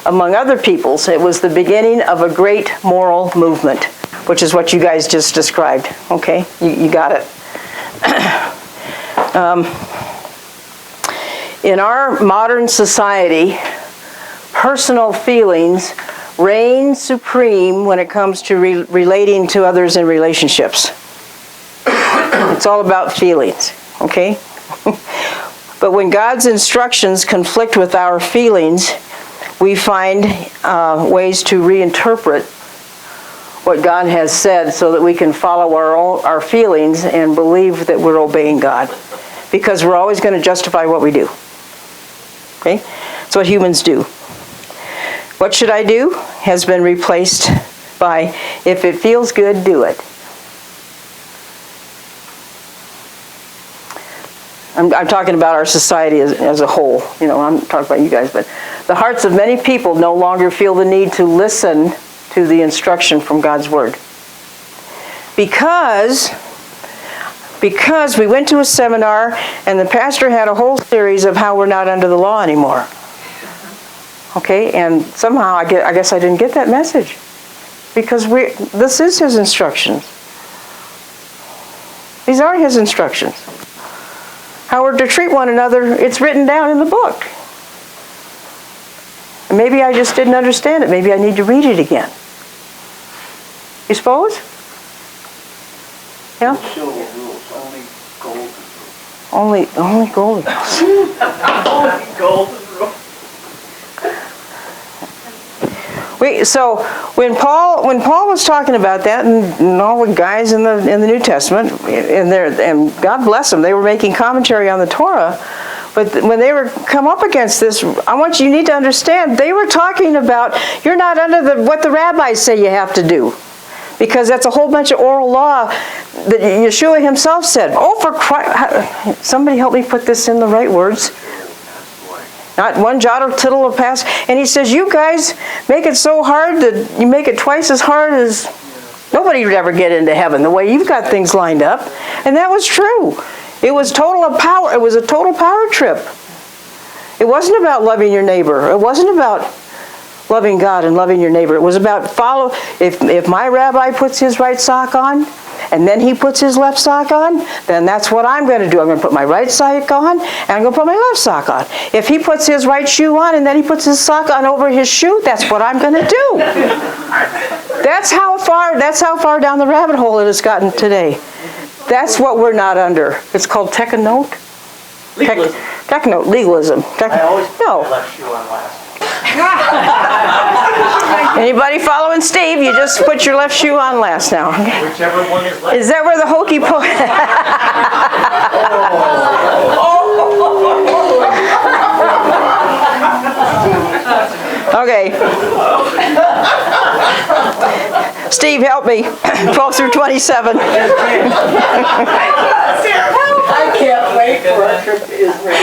among other peoples. It was the beginning of a great moral movement, which is what you guys just described. Okay, you got it. In our modern society, personal feelings reign supreme when it comes to relating to others in relationships. It's all about feelings, okay? But when God's instructions conflict with our feelings, we find ways to reinterpret what God has said so that we can follow our feelings and believe that we're obeying God. Because we're always going to justify what we do. Okay? That's what humans do. What should I do? Has been replaced by, if it feels good, do it. I'm talking about our society as a whole. You know, I'm talking about you guys, but the hearts of many people no longer feel the need to listen to the instruction from God's Word. Because we went to a seminar and the pastor had a whole series of how we're not under the law anymore. Okay, and somehow I guess I didn't get that message. Because this is his instructions. These are his instructions. How we're to treat one another, it's written down in the book. And maybe I just didn't understand it. Maybe I need to read it again. You suppose? Yeah? Silver rules, only golden rules. Only golden rules. Only golden rule. So when Paul was talking about that, and all the guys in the New Testament, and God bless them, they were making commentary on the Torah. But when they were come up against this, you need to understand, they were talking about you're not under what the rabbis say you have to do, because that's a whole bunch of oral law that Yeshua himself said. Oh, for Christ! Somebody help me put this in the right words. Not one jot or tittle will pass. And he says, you guys make it so hard that you make it twice as hard as nobody would ever get into heaven, the way you've got things lined up. And that was true. It was a total power trip. It wasn't about loving your neighbor. It wasn't about loving God and loving your neighbor. It was about if my rabbi puts his right sock on, and then he puts his left sock on, then that's what I'm going to do. I'm going to put my right sock on, and I'm going to put my left sock on. If he puts his right shoe on, and then he puts his sock on over his shoe, that's what I'm going to do. That's how far down the rabbit hole it has gotten today. That's what we're not under. It's called technote. Legalism. Technote, legalism. I always put No. my left shoe on last. Anybody following Steve? You just put your left shoe on last now. Whichever one is left. Is that where the hokey pokey? Okay. Steve, help me. 12 through 27. I can't wait for a trip to Israel.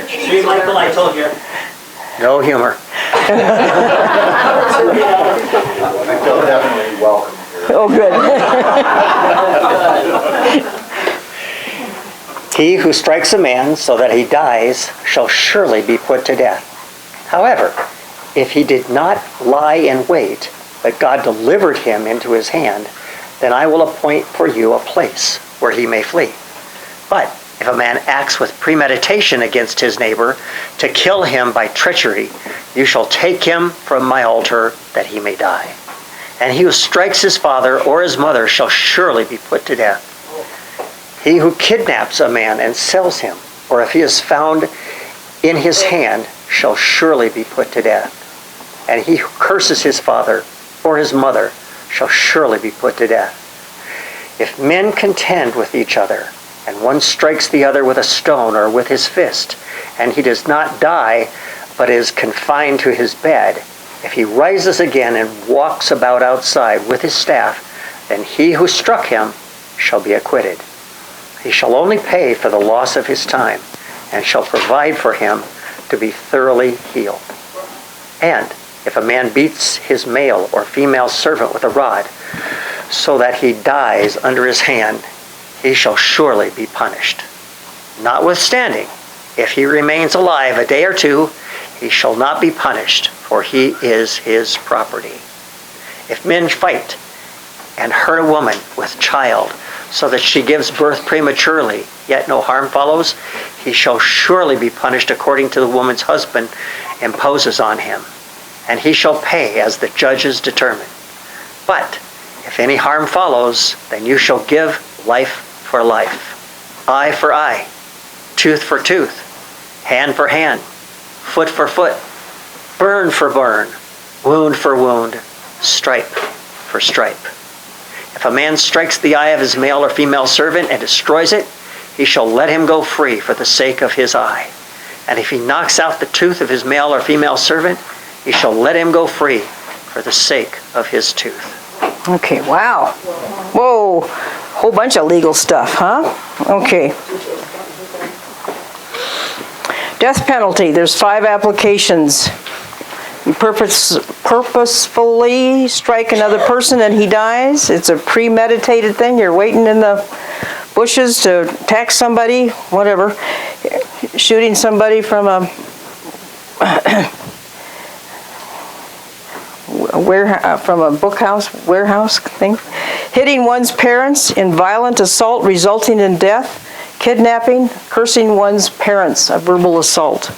See, Michael, I told you. No humor. I feel definitely welcome here. Oh, good. He who strikes a man so that he dies shall surely be put to death. However, if he did not lie in wait, but God delivered him into his hand, then I will appoint for you a place where he may flee. But if a man acts with premeditation against his neighbor to kill him by treachery, you shall take him from my altar that he may die. And he who strikes his father or his mother shall surely be put to death. He who kidnaps a man and sells him, or if he is found in his hand, shall surely be put to death. And he who curses his father or his mother shall surely be put to death. If men contend with each other, and one strikes the other with a stone or with his fist, and he does not die, but is confined to his bed, if he rises again and walks about outside with his staff, then he who struck him shall be acquitted. He shall only pay for the loss of his time, and shall provide for him to be thoroughly healed. And if a man beats his male or female servant with a rod, so that he dies under his hand, he shall surely be punished. Notwithstanding, if he remains alive a day or two, he shall not be punished, for he is his property. If men fight and hurt a woman with child, so that she gives birth prematurely, yet no harm follows, he shall surely be punished according to the woman's husband imposes on him, and he shall pay as the judges determine. But if any harm follows, then you shall give life for life, eye for eye, tooth for tooth, hand for hand, foot for foot, burn for burn, wound for wound, stripe for stripe. If a man strikes the eye of his male or female servant and destroys it, he shall let him go free for the sake of his eye. And if he knocks out the tooth of his male or female servant, he shall let him go free for the sake of his tooth. Okay, wow. Whoa, whole bunch of legal stuff, huh? Okay. Death penalty, there's 5 applications. You purposefully strike another person and he dies. It's a premeditated thing. You're waiting in the bushes to attack somebody, whatever. Shooting somebody from a warehouse thing. Hitting one's parents in violent assault resulting in death. Kidnapping, cursing one's parents, a verbal assault.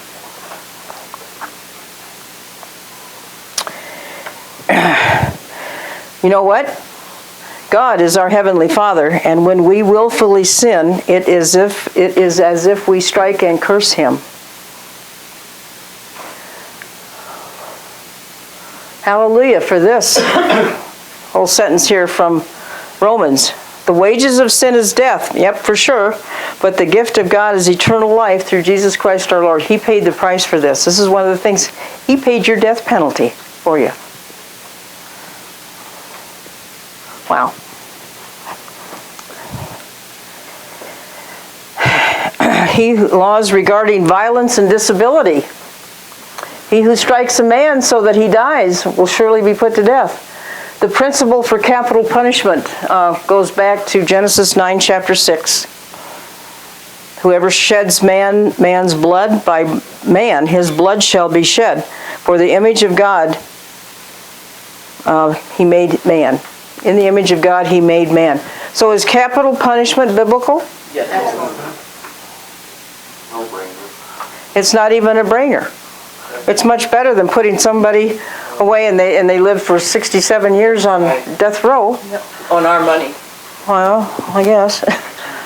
You know what? God is our Heavenly Father, and when we willfully sin, it is as if we strike and curse Him. Hallelujah for this whole sentence here from Romans. The wages of sin is death. Yep, for sure. But the gift of God is eternal life through Jesus Christ our Lord. He paid the price for this. This is one of the things. He paid your death penalty for you. Wow. Laws regarding violence and disability. He who strikes a man so that he dies will surely be put to death. The principle for capital punishment goes back to Genesis 9, chapter 6. Whoever sheds man's blood, by man his blood shall be shed. For the image of God he made man. In the image of God he made man. So is capital punishment biblical? Yes. No brainer. It's not even a brainer. It's much better than putting somebody away and they live for 67 years on death row. On our money. Well, I guess.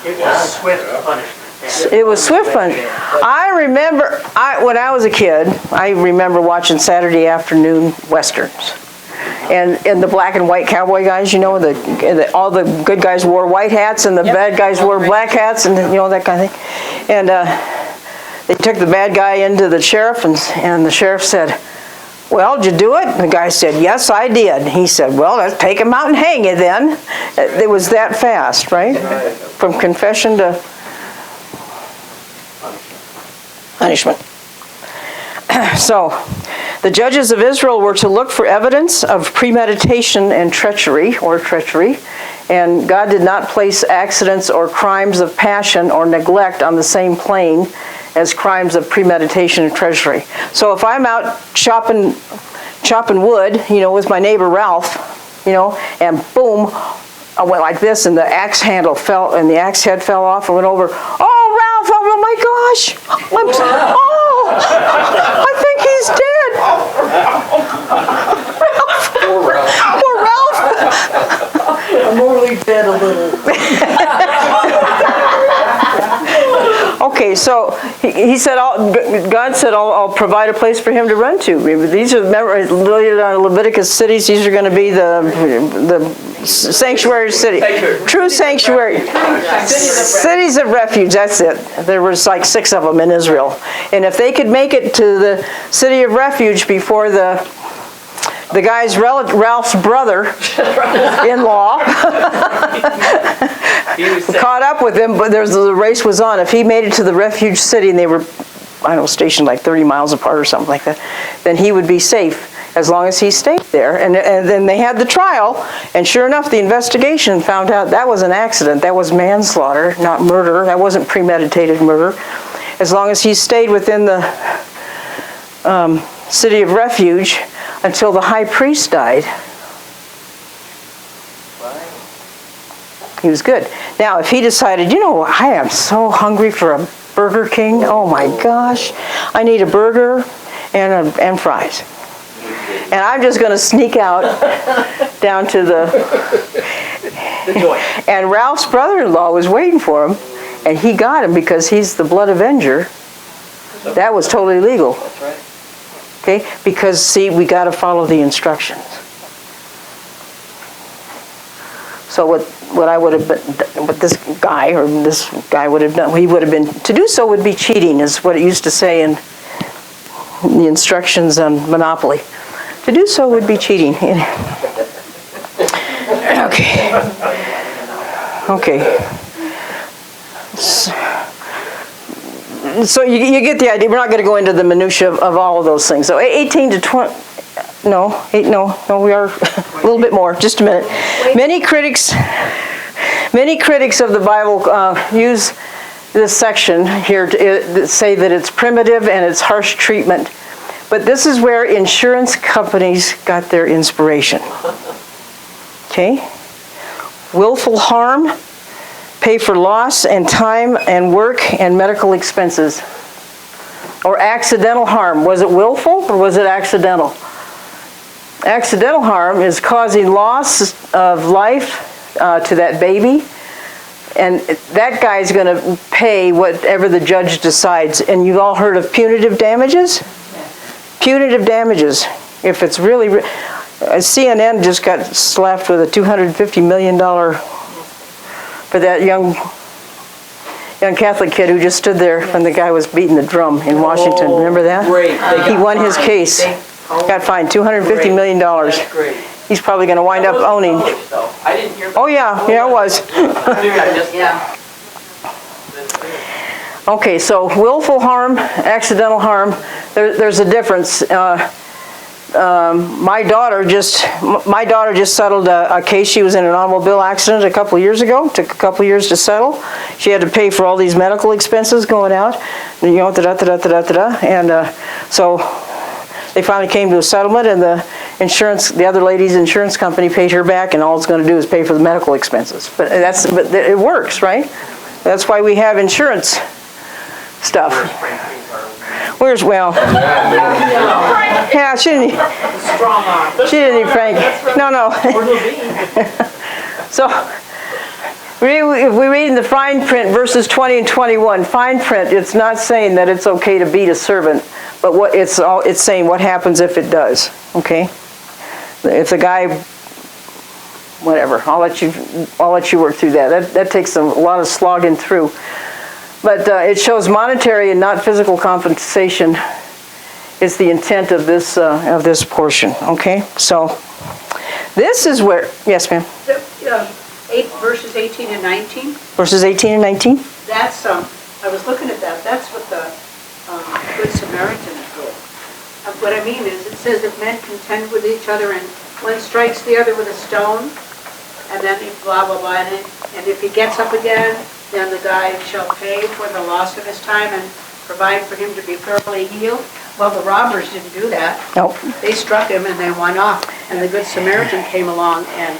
It was swift punishment. It was swift punishment. I remember, when I was a kid, I remember watching Saturday afternoon westerns. And the black and white cowboy guys, you know, all the good guys wore white hats and the bad guys wore black hats and, you know, that kind of thing. And they took the bad guy into the sheriff and the sheriff said, well, did you do it? And the guy said, yes, I did. And he said, well, let's take him out and hang you then. It was that fast, right? From confession to punishment. So, The judges of Israel were to look for evidence of premeditation and treachery, and God did not place accidents or crimes of passion or neglect on the same plane as crimes of premeditation and treachery. So if I'm out chopping wood, with my neighbor Ralph, and boom, I went like this, and the axe handle fell, and the axe head fell off and went over. Oh, Ralph! Oh my gosh! I think he's dead. Ralph! Poor Ralph! I'm only dead a little. Okay, so he said, God said, I'll provide a place for him to run to. These are, Leviticus cities, these are going to be the sanctuary city. True sanctuary. Cities of refuge, that's it. There was like 6 of them in Israel. And if they could make it to the city of refuge before the guy's Ralph's brother-in-law caught up with him, but the race was on. If he made it to the refuge city and they were, stationed like 30 miles apart or something like that, then he would be safe as long as he stayed there. And then they had the trial, and sure enough, the investigation found out that was an accident. That was manslaughter, not murder. That wasn't premeditated murder. As long as he stayed within the city of refuge until the high priest died. He was good. Now, if he decided, I am so hungry for a Burger King. Oh my gosh, I need a burger and fries. And I'm just going to sneak out down to the joint. And Ralph's brother-in-law was waiting for him, and he got him because he's the blood avenger. That was totally legal. That's right. Okay? Because, see, we got to follow the instructions. So what this guy would have done, to do so would be cheating, is what it used to say in the instructions on Monopoly. To do so would be cheating. Okay. So you get the idea. We're not going to go into the minutia of all of those things. So 18 to 20. No, we are a little bit more. Just a minute. Many critics of the Bible use this section here to say that it's primitive and it's harsh treatment. But this is where insurance companies got their inspiration. Okay? Willful harm, pay for loss and time and work and medical expenses. Or accidental harm. Was it willful or was it accidental? Accidental harm is causing loss of life to that baby, and that guy's going to pay whatever the judge decides. And you've all heard of punitive damages? Punitive damages. If it's really... CNN just got slapped with a $250 million for that young Catholic kid who just stood there when the guy was beating the drum in Washington. Remember that? Great. He won his case. Got fined $250 million. That's great. He's probably going to wind up owning. I didn't hear. Oh yeah, it was. Yeah. Okay, so willful harm, accidental harm. There's a difference. My daughter just settled a case. She was in an automobile accident a couple of years ago. Took a couple of years to settle. She had to pay for all these medical expenses going out. And so they finally came to a settlement, and the other lady's insurance company paid her back, and all it's going to do is pay for the medical expenses. But it works, right? That's why we have insurance stuff. Yeah, she didn't need Frank. No. So, if we read in the fine print, verses 20 and 21, fine print, it's not saying that it's okay to beat a servant, but it's saying what happens if it does, okay? If the guy, whatever, I'll let you work through that. That takes a lot of slogging through. But it shows monetary and not physical compensation is the intent of this portion. Okay, so this is where, yes, ma'am. Verses 18 and 19. Verses 18 and 19. That's I was looking at that. That's what the Good Samaritan did. What I mean is, it says if men contend with each other and one strikes the other with a stone, and then blah, blah, blah, and if he gets up again, then the guy shall pay for the loss of his time and provide for him to be thoroughly healed. Well, the robbers didn't do that. Nope. They struck him and they went off, and the Good Samaritan came along and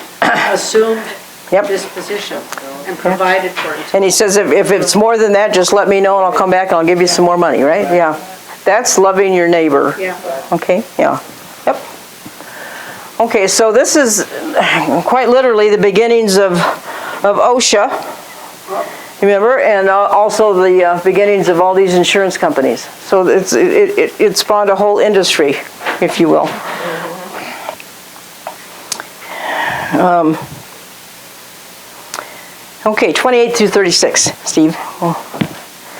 assumed Yep. this position and provided for him. And he says, if it's more than that, just let me know and I'll come back and I'll give you some more money, right? Yeah. That's loving your neighbor. Yeah. Okay, yeah. Yep. Okay, so this is quite literally the beginnings of OSHA, remember, and also the beginnings of all these insurance companies. So it spawned a whole industry, if you will. Okay, 28 through 36, Steve.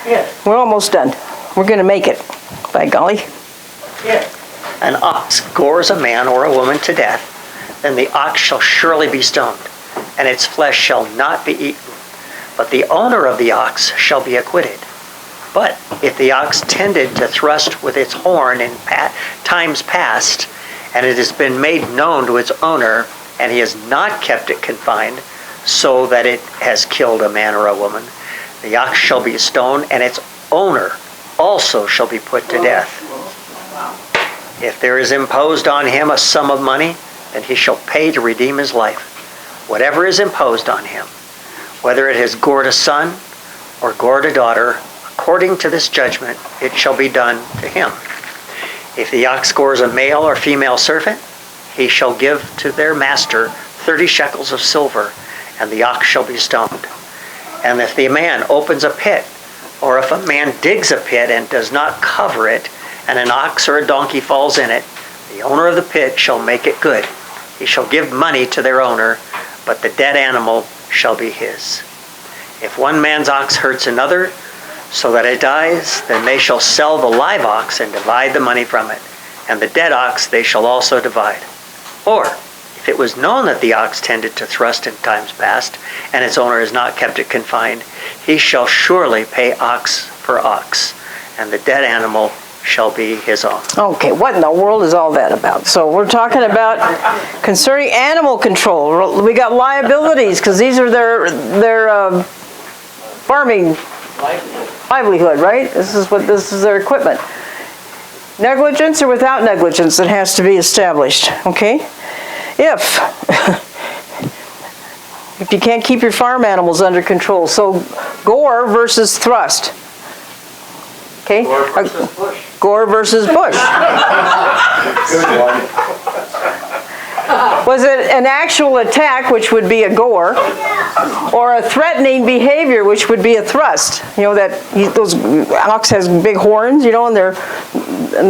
Yes. We're almost done. We're going to make it, by golly. Yes. An ox gores a man or a woman to death, then the ox shall surely be stoned, and its flesh shall not be eaten. But the owner of the ox shall be acquitted. But if the ox tended to thrust with its horn in times past, and it has been made known to its owner, and he has not kept it confined, so that it has killed a man or a woman, the ox shall be stoned, and its owner also shall be put to death. If there is imposed on him a sum of money, then he shall pay to redeem his life. Whatever is imposed on him, whether it has gored a son or gored a daughter, according to this judgment, it shall be done to him. If the ox gores a male or female servant, he shall give to their master 30 shekels of silver, and the ox shall be stoned. And if the man opens a pit, or if a man digs a pit and does not cover it, and an ox or a donkey falls in it, the owner of the pit shall make it good. He shall give money to their owner, but the dead animal shall be his. If one man's ox hurts another, so that it dies, then they shall sell the live ox and divide the money from it, and the dead ox they shall also divide. Or, if it was known that the ox tended to thrust in times past, and its owner has not kept it confined, he shall surely pay ox for ox, and the dead animal shall be his own. Okay, what in the world is all that about? So we're talking about concerning animal control. We got liabilities, because these are their farming livelihood, right? This is their equipment. Negligence or without negligence, it has to be established, okay? If you can't keep your farm animals under control. So gore versus thrust. Okay? Gore versus bush. Good one. Was it an actual attack, which would be a gore, or a threatening behavior, which would be a thrust? You know that those ox has big horns, you know, and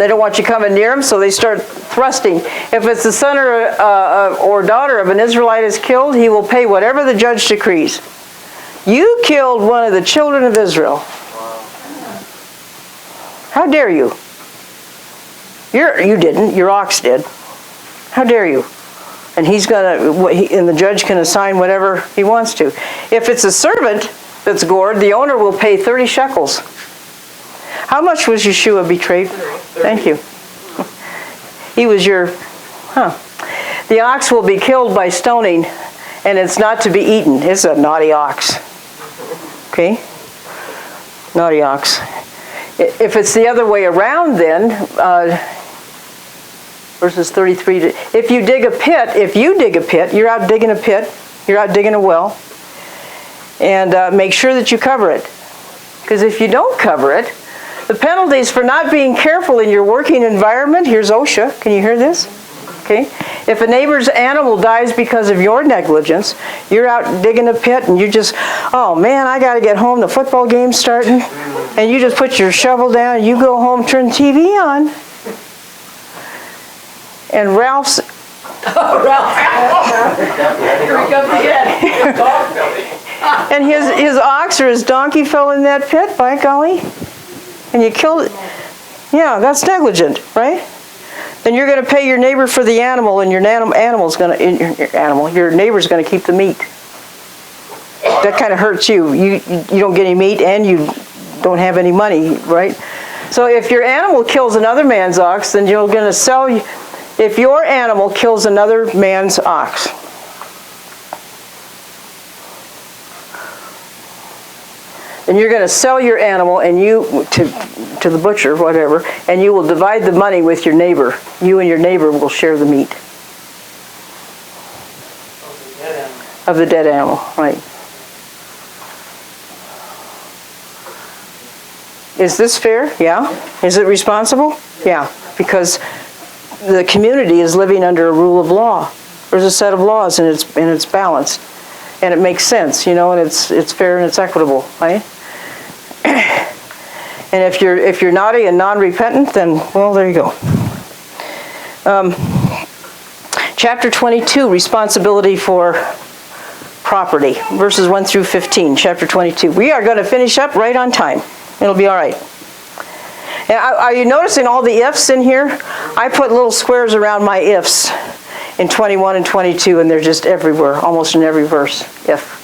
they don't want you coming near them, so they start thrusting. If it's the son or daughter of an Israelite is killed, he will pay whatever the judge decrees. You killed one of the children of Israel. How dare you? You didn't. Your ox did. How dare you? And and the judge can assign whatever he wants to. If it's a servant that's gored, the owner will pay 30 shekels. How much was Yeshua betrayed? Thank you. He was The ox will be killed by stoning, and it's not to be eaten. It's a naughty ox. Okay? Naughty ox. If it's the other way around then, verses 33, if you dig a pit, you're out digging a pit, you're out digging a well, and make sure that you cover it. Because if you don't cover it, the penalties for not being careful in your working environment, here's OSHA, can you hear this? Okay. If a neighbor's animal dies because of your negligence, you're out digging a pit and you just, oh man, I got to get home, the football game's starting, and you just put your shovel down, you go home, turn TV on, and Ralph's, Here he comes again. Dog belly. and his ox or his donkey fell in that pit, by golly, and you killed it. Yeah, that's negligent, right? Then you're going to pay your neighbor for the animal, and your neighbor's going to keep the meat. That kind of hurts you. You don't get any meat, and you don't have any money, right? So if your animal kills another man's ox, then you're going to sell, if your animal kills another man's ox. And you're going to sell your animal and to the butcher, whatever, and you will divide the money with your neighbor. You and your neighbor will share the meat. Of the dead animal, right. Is this fair? Yeah. Is it responsible? Yeah. Because the community is living under a rule of law. There's a set of laws and it's balanced. And it makes sense, and it's fair and it's equitable, right? And if you're naughty and non-repentant, then, well, there you go. Chapter 22, responsibility for property, verses 1 through 15, chapter 22. We are going to finish up right on time. It'll be all right. And are you noticing all the ifs in here? I put little squares around my ifs in 21 and 22, and they're just everywhere, almost in every verse. If.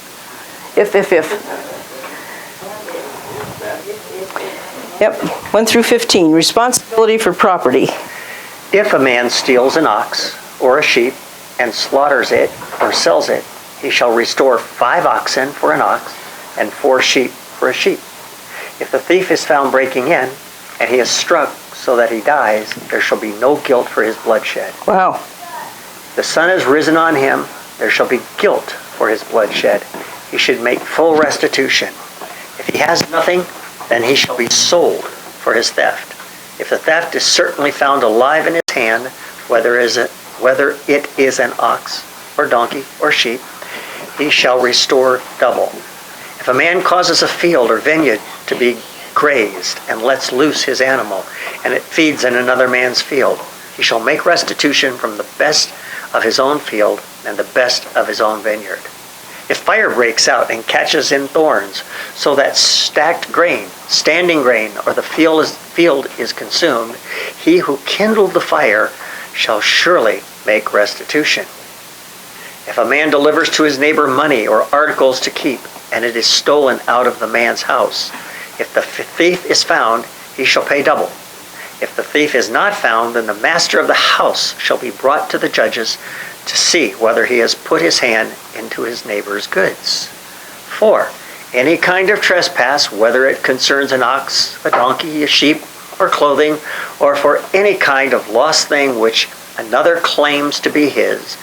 Yep, 1 through 15, responsibility for property. If a man steals an ox or a sheep and slaughters it or sells it, he shall restore 5 oxen for an ox and 4 sheep for a sheep. If the thief is found breaking in and he is struck so that he dies, there shall be no guilt for his bloodshed. Wow. The sun has risen on him, there shall be guilt for his bloodshed. He should make full restitution. If he has nothing, then he shall be sold for his theft. If the theft is certainly found alive in his hand, whether it is an ox or donkey or sheep, he shall restore double. If a man causes a field or vineyard to be grazed and lets loose his animal, and it feeds in another man's field, he shall make restitution from the best of his own field and the best of his own vineyard. If fire breaks out and catches in thorns, so that stacked grain, standing grain, or the field is consumed, he who kindled the fire shall surely make restitution. If a man delivers to his neighbor money or articles to keep, and it is stolen out of the man's house, if the thief is found, he shall pay double. If the thief is not found, then the master of the house shall be brought to the judges to see whether he has put his hand into his neighbor's goods. 4. Any kind of trespass, whether it concerns an ox, a donkey, a sheep, or clothing, or for any kind of lost thing which another claims to be his,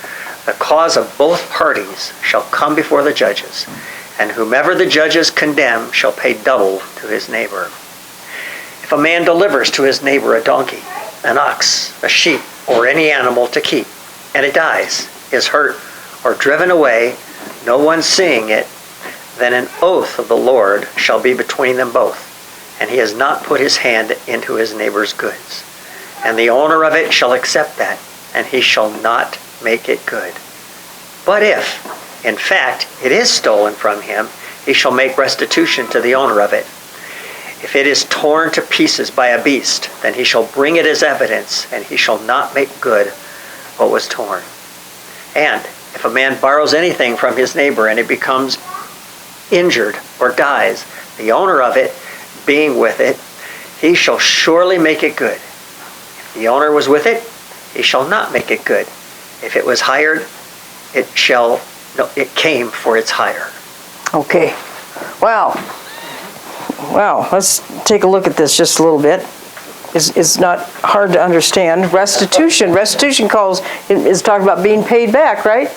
the cause of both parties shall come before the judges, and whomever the judges condemn shall pay double to his neighbor. If a man delivers to his neighbor a donkey, an ox, a sheep, or any animal to keep, and it dies, is hurt, or driven away, no one seeing it, then an oath of the Lord shall be between them both, and he has not put his hand into his neighbor's goods. And the owner of it shall accept that, and he shall not make it good. But if, in fact, it is stolen from him, he shall make restitution to the owner of it. If it is torn to pieces by a beast, then he shall bring it as evidence, and he shall not make good what was torn. And if a man borrows anything from his neighbor and it becomes injured or dies, the owner of it being with it, he shall surely make it good. If the owner was with it, he shall not make it good. If it was hired, it came for its hire. Okay. Wow. Wow. Let's take a look at this just a little bit. It's not hard to understand. Restitution is talking about being paid back, right?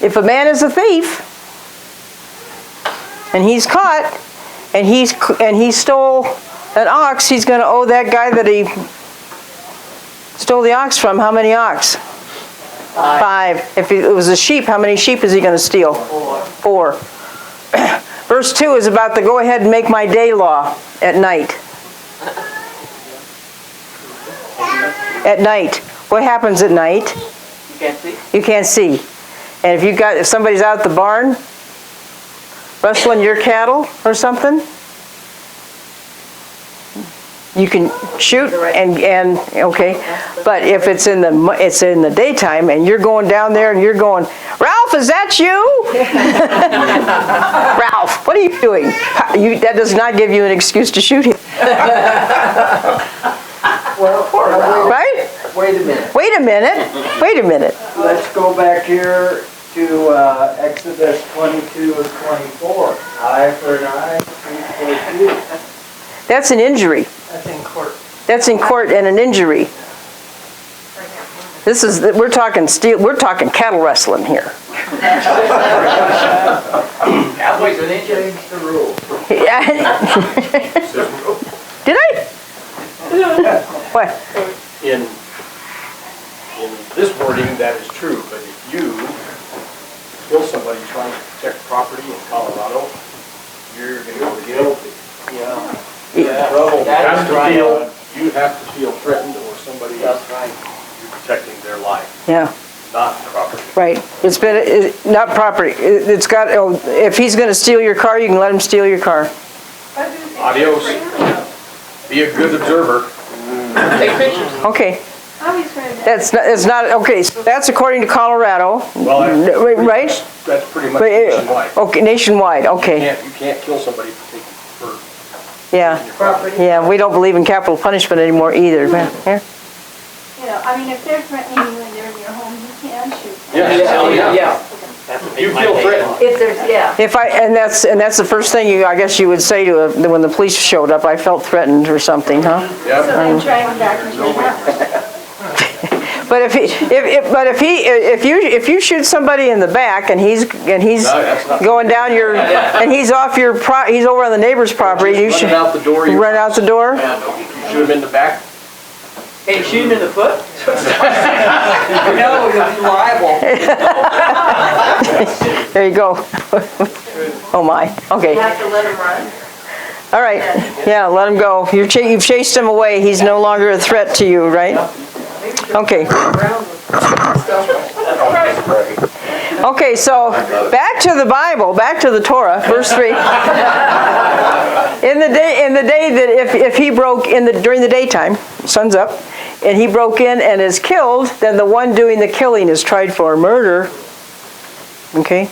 If a man is a thief and he's caught and he stole an ox, he's going to owe that guy that he stole the ox from how many ox? 5. If it was a sheep, how many sheep is he going to steal? 4. Verse 2 is about the go ahead and make my day law at night. At night. What happens at night? You can't see? You can't see. And if somebody's out at the barn rustling your cattle or something, you can shoot and okay. But if it's in the daytime and you're going down there and you're going, Ralph, is that you? Ralph, what are you doing? That does not give you an excuse to shoot him. Well, right? wait a minute. Wait a minute, wait a minute. Let's go back here to Exodus 22 and 24. Eye for an eye, tooth for a tooth. That's an injury. That's in court. That's in court and an injury. This is, we're talking cattle wrestling here. Cowboys and Indians. Change the rule. Did I? What? In this wording, that is true, but if you kill somebody trying to protect property in Colorado, you're going to go guilty. Yeah. Trouble. That is right. You have to feel threatened or somebody else, That's right. you're protecting their life, Yeah, not property. right. It's been, not property. It's got, oh, if he's gonna steal your car, you can let him steal your car. Adios. Be a good observer. Take pictures. Okay, Always read that. it's not, okay, so that's according to Colorado, Well, right? that's pretty much But, nationwide. okay, nationwide, okay, You can't kill somebody for yeah. taking your property. Yeah, we don't believe in capital punishment anymore either. Yeah. You know, I mean, if they're threatening you when they're in your home, you can shoot them. Yeah. You feel threatened. If there's, yeah. If I, and that's the first thing I guess you would say to when the police showed up, I felt threatened or something, huh? So Yep. then drag them back into your house. But if you shoot somebody in the back and he's that's not- going down and he's off your he's over on the neighbor's property, you Just should running out the door. run out the door. Yeah, no, you shoot him in the back. Hey, shoot him in the foot? No, you'll be liable. There you go. Oh my. Okay. You have to let them run. All right. Yeah, let him go. You've chased him away. He's no longer a threat to you, right? Okay. Okay, so back to the Bible, back to the Torah, verse 3. In the day that if he broke during the daytime, sun's up, and he broke in and is killed, then the one doing the killing is tried for murder. Okay?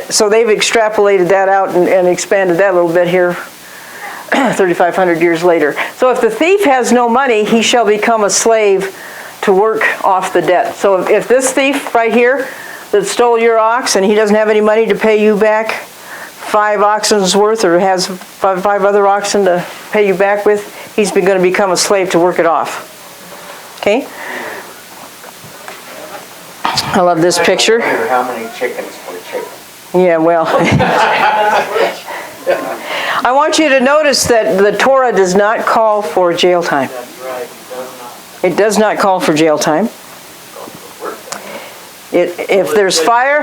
So they've extrapolated that out and expanded that a little bit here 3,500 years later. So if the thief has no money, he shall become a slave to work off the debt. So if this thief right here that stole your ox and he doesn't have any money to pay you back 5 oxen's worth or has five other oxen to pay you back with, he's going to become a slave to work it off. Okay? I love this picture. How many chickens were chicken? Yeah, well. I want you to notice that the Torah does not call for jail time. It does not call for jail time. If there's fire,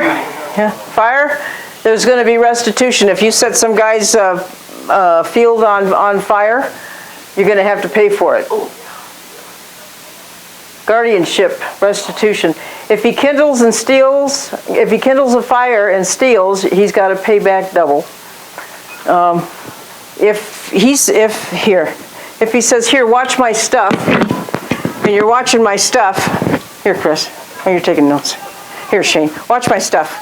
there's going to be restitution. If you set some guy's field on fire, you're going to have to pay for it. Guardianship, restitution. If he kindles a fire and steals, he's got to pay back double. If he says, here, watch my stuff, and you're watching my stuff, here, Chris, oh, you're taking notes. Here, Shane, watch my stuff.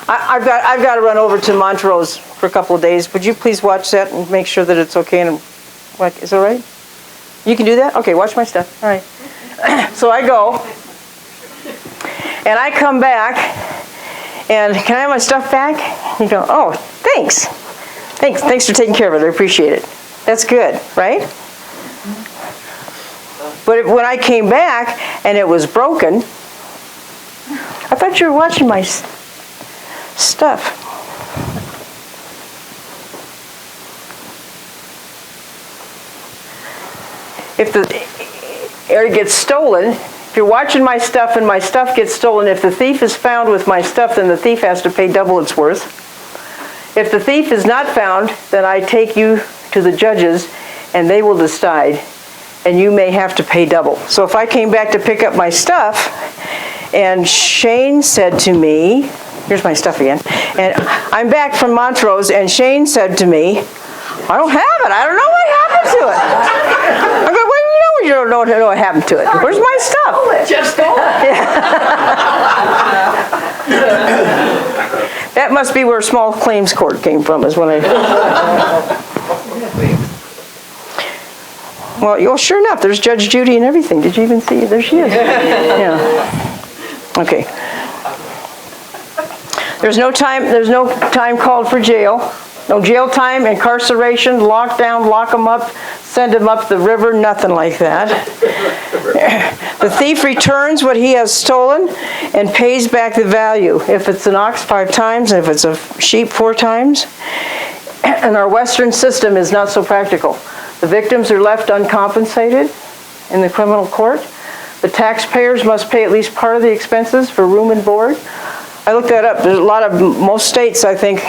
I've got to run over to Montrose for a couple of days. Would you please watch that and make sure that it's okay? And is that all right? You can do that? Okay, watch my stuff. All right. So I go, and I come back, and can I have my stuff back? You go, oh, thanks. Thanks for taking care of it. I appreciate it. That's good, right? But when I came back and it was broken, I thought you were watching my stuff. If it gets stolen, if you're watching my stuff and my stuff gets stolen, if the thief is found with my stuff, then the thief has to pay double its worth. If the thief is not found, then I take you to the judges and they will decide, and you may have to pay double. So if I came back to pick up my stuff and Shane said to me, here's my stuff again, and I'm back from Montrose and Shane said to me, I don't have it. I don't know what happened to it. I go, well, you don't know what happened to it. Where's my stuff? Just stole it. That must be where small claims court came from, is when I... Well, sure enough, there's Judge Judy and everything. Did you even see? There she is. Yeah. Okay. There's no time called for jail. No jail time, incarceration, lockdown, lock them up, send them up the river, nothing like that. The thief returns what he has stolen and pays back the value. If it's an ox 5 times, if it's a sheep 4 times. And our Western system is not so practical. The victims are left uncompensated in the criminal court. The taxpayers must pay at least part of the expenses for room and board. I looked that up. There's a lot of, most states, I think,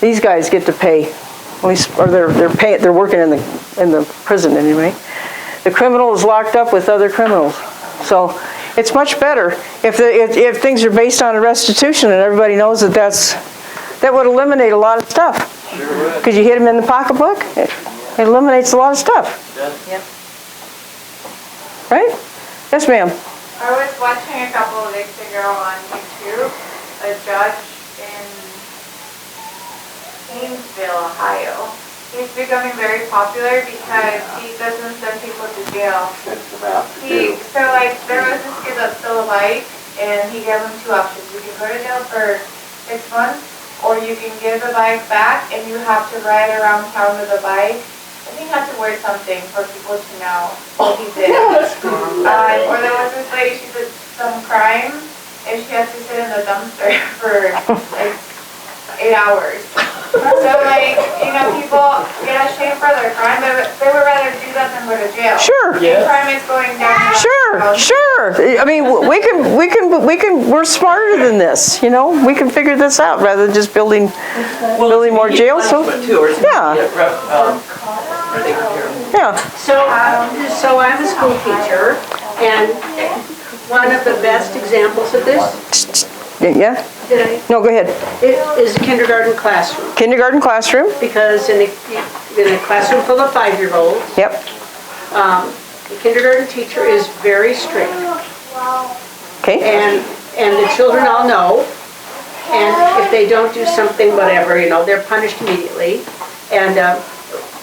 these guys get to pay, at least, or they're working in the prison anyway. The criminal is locked up with other criminals. So it's much better if things are based on a restitution and everybody knows that would eliminate a lot of stuff. Because you hit them in the pocketbook, it eliminates a lot of stuff. Yep. Right? Yes, ma'am. I was watching a couple of weeks ago on YouTube, a judge in Haynesville, Ohio. He's becoming very popular because he doesn't send people to jail. So there was this kid that stole a bike, and he gave him 2 options. You can go to jail for 6 months, or you can give the bike back, and you have to ride around town with the bike. I think he had to wear something for people to know what he did. Or there was this lady, she did some crime, and she had to sit in the dumpster for 8 hours. So people get ashamed for their crime, but they would rather do that than go to jail. Sure. And crime is going down. Sure. I mean, we're smarter than this, you know? We can figure this out rather than just building more jails. So, yeah. Yeah. So I'm a school teacher, and one of the best examples of this, Yeah? No, go ahead. it is a kindergarten classroom. Kindergarten classroom? Because in a classroom full of 5-year-olds, Yep. the kindergarten teacher is very strict. Okay. And the children all know, and if they don't do something, whatever, they're punished immediately. And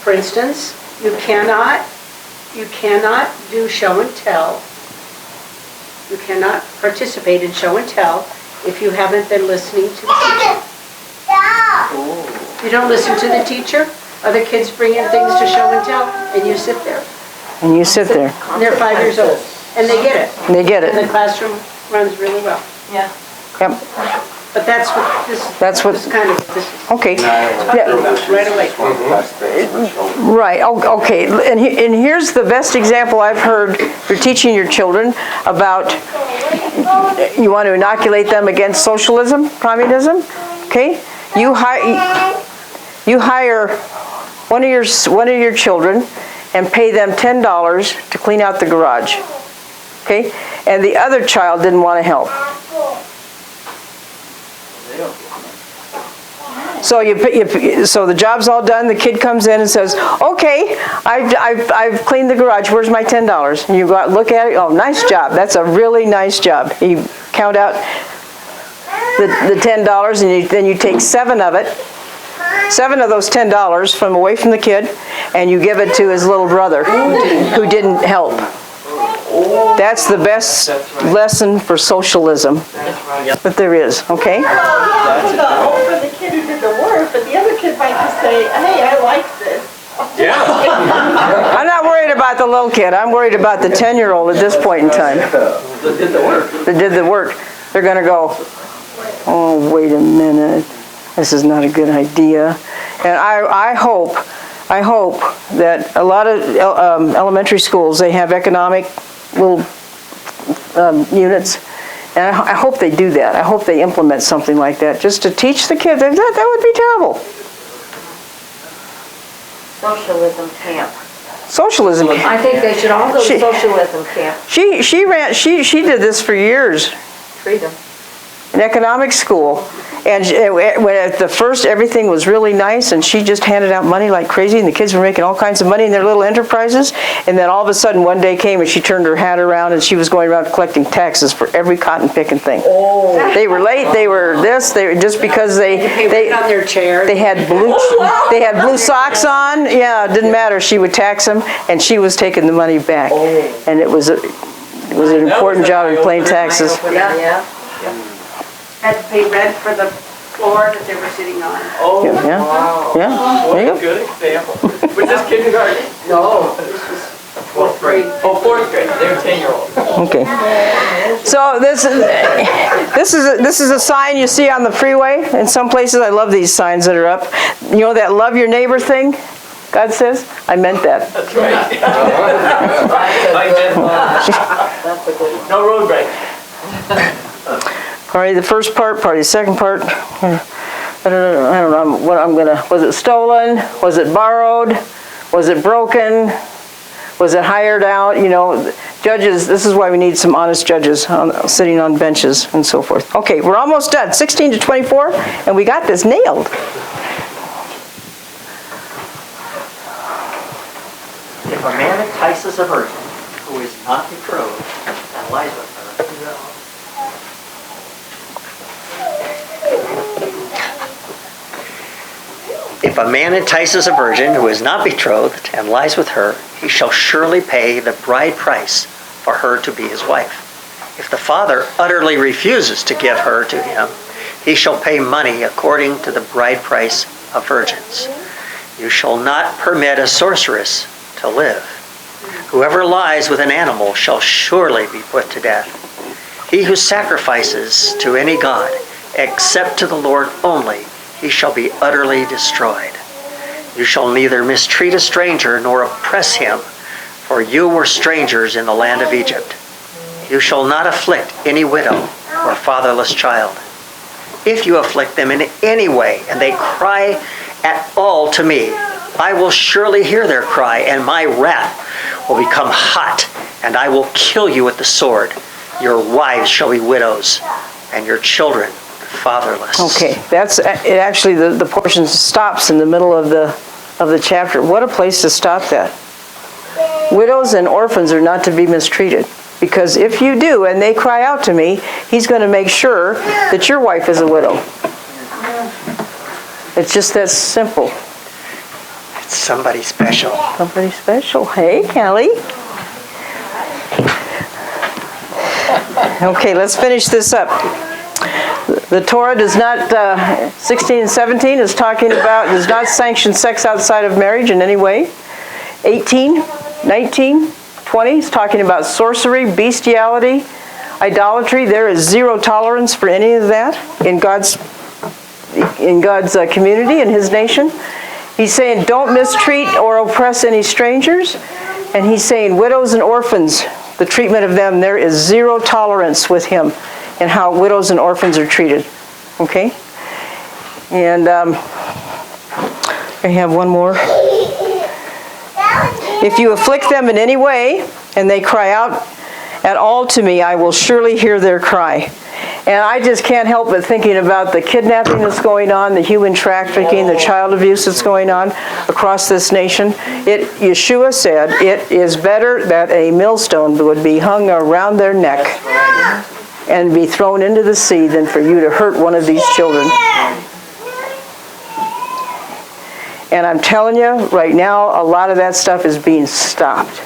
for instance, you cannot do show and tell. You cannot participate in show and tell if you haven't been listening to the teacher. You don't listen to the teacher, other kids bring in things to show and tell, and you sit there. And you sit there. And they're 5 years old, and they get it. They get And the it. classroom runs really well. Yeah. Yep. But that's what this is kind of, this is Okay. talking about right away. Right, okay, and here's the best example I've heard for teaching your children about, you want to inoculate them against socialism, communism, okay? You hire one of your children and pay them $10 to clean out the garage, okay? And the other child didn't want to help. So so the job's all done. The kid comes in and says, "Okay, I've cleaned the garage. Where's my $10?" And you go out and look at it. Oh, nice job. That's a really nice job. You count out the $10, and then you take 7 of it, 7 of those $10 from away from the kid, and you give it to his little brother who didn't help. That's the best lesson for socialism that there is. Okay. For the kid who did the work, but the other kid might just say, hey, I like this. I'm not worried about the little kid. I'm worried about the 10-year-old at this point in time. That did the work. That did the work. They're going to go, oh, wait a minute. This is not a good idea. And I hope that a lot of elementary schools, they have economic little units. And I hope they do that. I hope they implement something like that just to teach the kids. That would be terrible. Socialism camp. Socialism. I think they should all go to socialism camp. She did this for years. Freedom. In economic school. And when at the first, everything was really nice, and she just handed out money like crazy, and the kids were making all kinds of money in their little enterprises. And then all of a sudden, one day came, and she turned her hat around, and she was going around collecting taxes for every cotton picking thing. Oh. They were late. They were this. They were just because they on their chair. They had blue socks on. Yeah, it didn't matter. She would tax them, and she was taking the money back. And it was an important job in paying taxes. Yeah. Had to pay rent for the floor that they were sitting on. Oh, Yeah. wow. Yeah. What There you a go. good example. Was this kindergarten? No, this is fourth grade. Oh, fourth grade. They're 10-year-olds. Okay. So this is a sign you see on the freeway. In some places, I love these signs that are up. You know that love your neighbor thing? God says? I meant that. That's right. No road break. Party the first part, party the second part. I don't know what I'm gonna. Was it stolen? Was it borrowed? Was it broken? Was it hired out? You know, judges. This is why we need some honest judges sitting on benches and so forth. Okay, we're almost done. 16 to 24, and we got this nailed. If a man entices a virgin who is not betrothed and lies with her, if a man entices a virgin who is not betrothed and lies with her, he shall surely pay the bride price for her to be his wife. If the father utterly refuses to give her to him, he shall pay money according to the bride price of virgins. You shall not permit a sorceress to live. Whoever lies with an animal shall surely be put to death. He who sacrifices to any god, except to the Lord only, he shall be utterly destroyed. You shall neither mistreat a stranger nor oppress him, for you were strangers in the land of Egypt. You shall not afflict any widow or fatherless child. If you afflict them in any way, and they cry at all to me, I will surely hear their cry, and my wrath will become hot, and I will kill you with the sword. Your wives shall be widows, and your children fatherless. Okay, that's it. Actually, the portion stops in the middle of the chapter. What a place to stop that. Widows and orphans are not to be mistreated, because if you do and they cry out to me, he's going to make sure that your wife is a widow. It's just that simple. It's somebody special. Somebody special. Hey, Kelly. Okay, let's finish this up. The Torah does not, 16 and 17 is talking about, does not sanction sex outside of marriage in any way. 18, 19, 20 is talking about sorcery, bestiality, idolatry. There is zero tolerance for any of that in God's community, in his nation. He's saying don't mistreat or oppress any strangers. And he's saying widows and orphans, the treatment of them, there is zero tolerance with him in how widows and orphans are treated. Okay? And I have one more. If you afflict them in any way, and they cry out at all to me, I will surely hear their cry. And I just can't help but thinking about the kidnapping that's going on, the human trafficking, the child abuse that's going on across this nation. Yeshua said, it is better that a millstone would be hung around their neck and be thrown into the sea than for you to hurt one of these children. And I'm telling you, right now, a lot of that stuff is being stopped.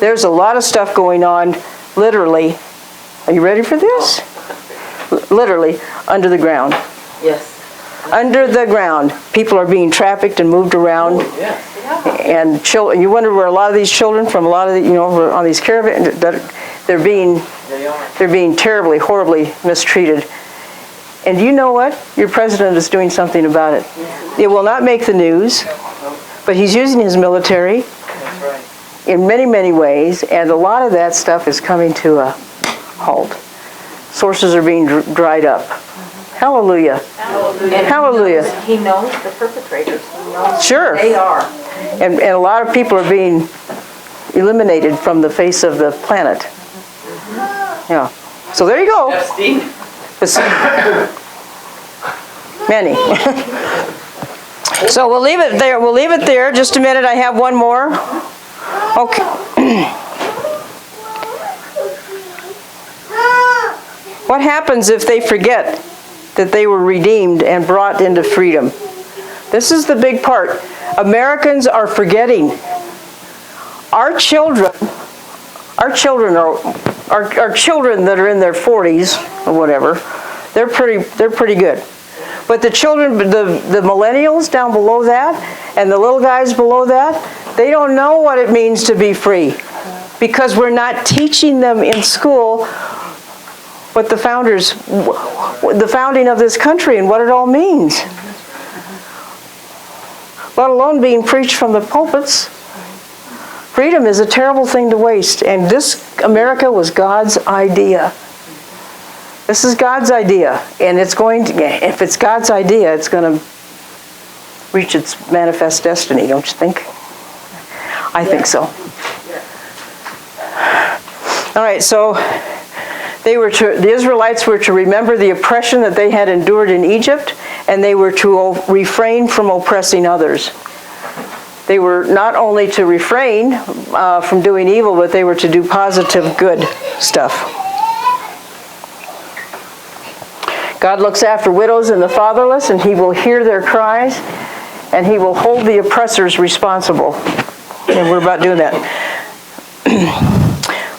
There's a lot of stuff going on, literally. Are you ready for this? Literally, under the ground. Yes. Under the ground. People are being trafficked and moved around. And children, you wonder where a lot of these children from, a lot of the, on these caravans, they're being terribly, horribly mistreated. And you know what? Your president is doing something about it. It will not make the news, but he's using his military in many, many ways, and a lot of that stuff is coming to a halt. Sources are being dried up. Hallelujah. Hallelujah. He knows the perpetrators. He knows Sure. who they are. And a lot of people are being eliminated from the face of the planet. Yeah. So there you go. Epstein. Many. So we'll leave it there. We'll leave it there. Just a minute. I have one more. Okay. What happens if they forget that they were redeemed and brought into freedom? This is the big part. Americans are forgetting. Our children that are in their 40s or whatever, they're pretty good. But the children, the millennials down below that, and the little guys below that, they don't know what it means to be free, because we're not teaching them in school what the founding of this country and what it all means, let alone being preached from the pulpits. Freedom is a terrible thing to waste, and this America was God's idea. This is God's idea, and it's going to, if it's God's idea, it's going to reach its manifest destiny, don't you think? I think so. All right, so the Israelites were to remember the oppression that they had endured in Egypt, and they were to refrain from oppressing others. They were not only to refrain from doing evil, but they were to do positive, good stuff. God looks after widows and the fatherless, and He will hear their cries, and He will hold the oppressors responsible. And we're about doing that.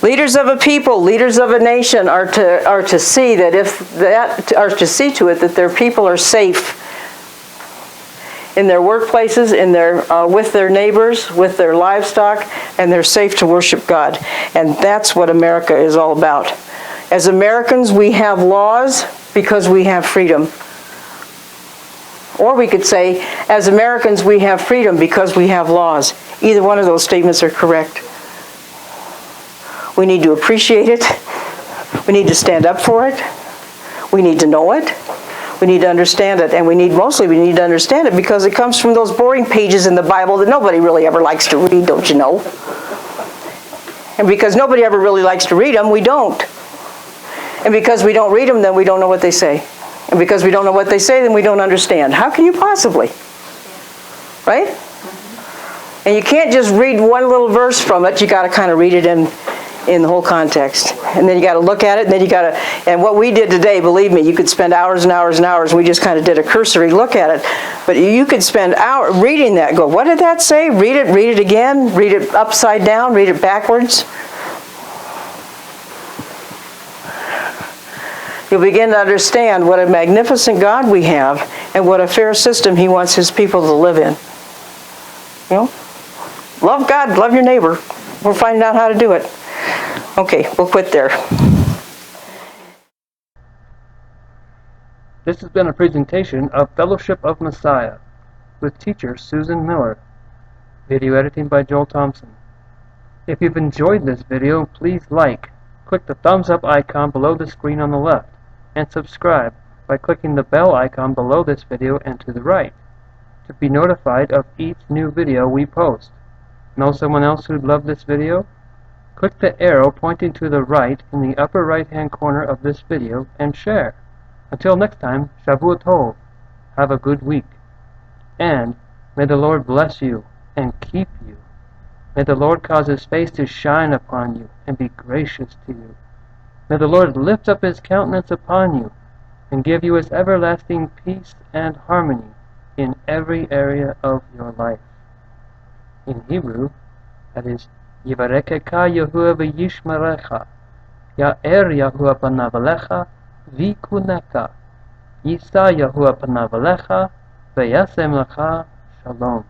Leaders of a people, leaders of a nation are to see to it that their people are safe in their workplaces, with their neighbors, with their livestock, and they're safe to worship God. And that's what America is all about. As Americans, we have laws because we have freedom. Or we could say, as Americans, we have freedom because we have laws. Either one of those statements are correct. We need to appreciate it. We need to stand up for it. We need to know it. We need to understand it. And we need to understand it because it comes from those boring pages in the Bible that nobody really ever likes to read, don't you know? And because nobody ever really likes to read them, we don't. And because we don't read them, then we don't know what they say. And because we don't know what they say, then we don't understand. How can you possibly? Right? And you can't just read one little verse from it. You got to kind of read it in the whole context. And then you got to look at it, and then and what we did today, believe me, you could spend hours and hours and hours. We just kind of did a cursory look at it. But you could spend hours reading that. Go, what did that say? Read it again, read it upside down, read it backwards. You'll begin to understand what a magnificent God we have and what a fair system He wants His people to live in. You know? Love God, love your neighbor. We're finding out how to do it. Okay, we'll quit there. This has been a presentation of Fellowship of Messiah with teacher Susan Miller. Video editing by Joel Thompson. If you've enjoyed this video, please click the thumbs up icon below the screen on the left, and subscribe by clicking the bell icon below this video and to the right to be notified of each new video we post. Know someone else who'd love this video? Click the arrow pointing to the right in the upper right-hand corner of this video and share. Until next time, Shavua Tov. Have a good week. And may the Lord bless you and keep you. May the Lord cause His face to shine upon you and be gracious to you. May the Lord lift up His countenance upon you and give you His everlasting peace and harmony in every area of your life. In Hebrew, that is, Yivarekeka Yahuwah v'yishmerecha, Ya'er Yahuwah panav alecha v'yikuneka, Yisa Yahuwah panav alecha v'yasem lecha shalom.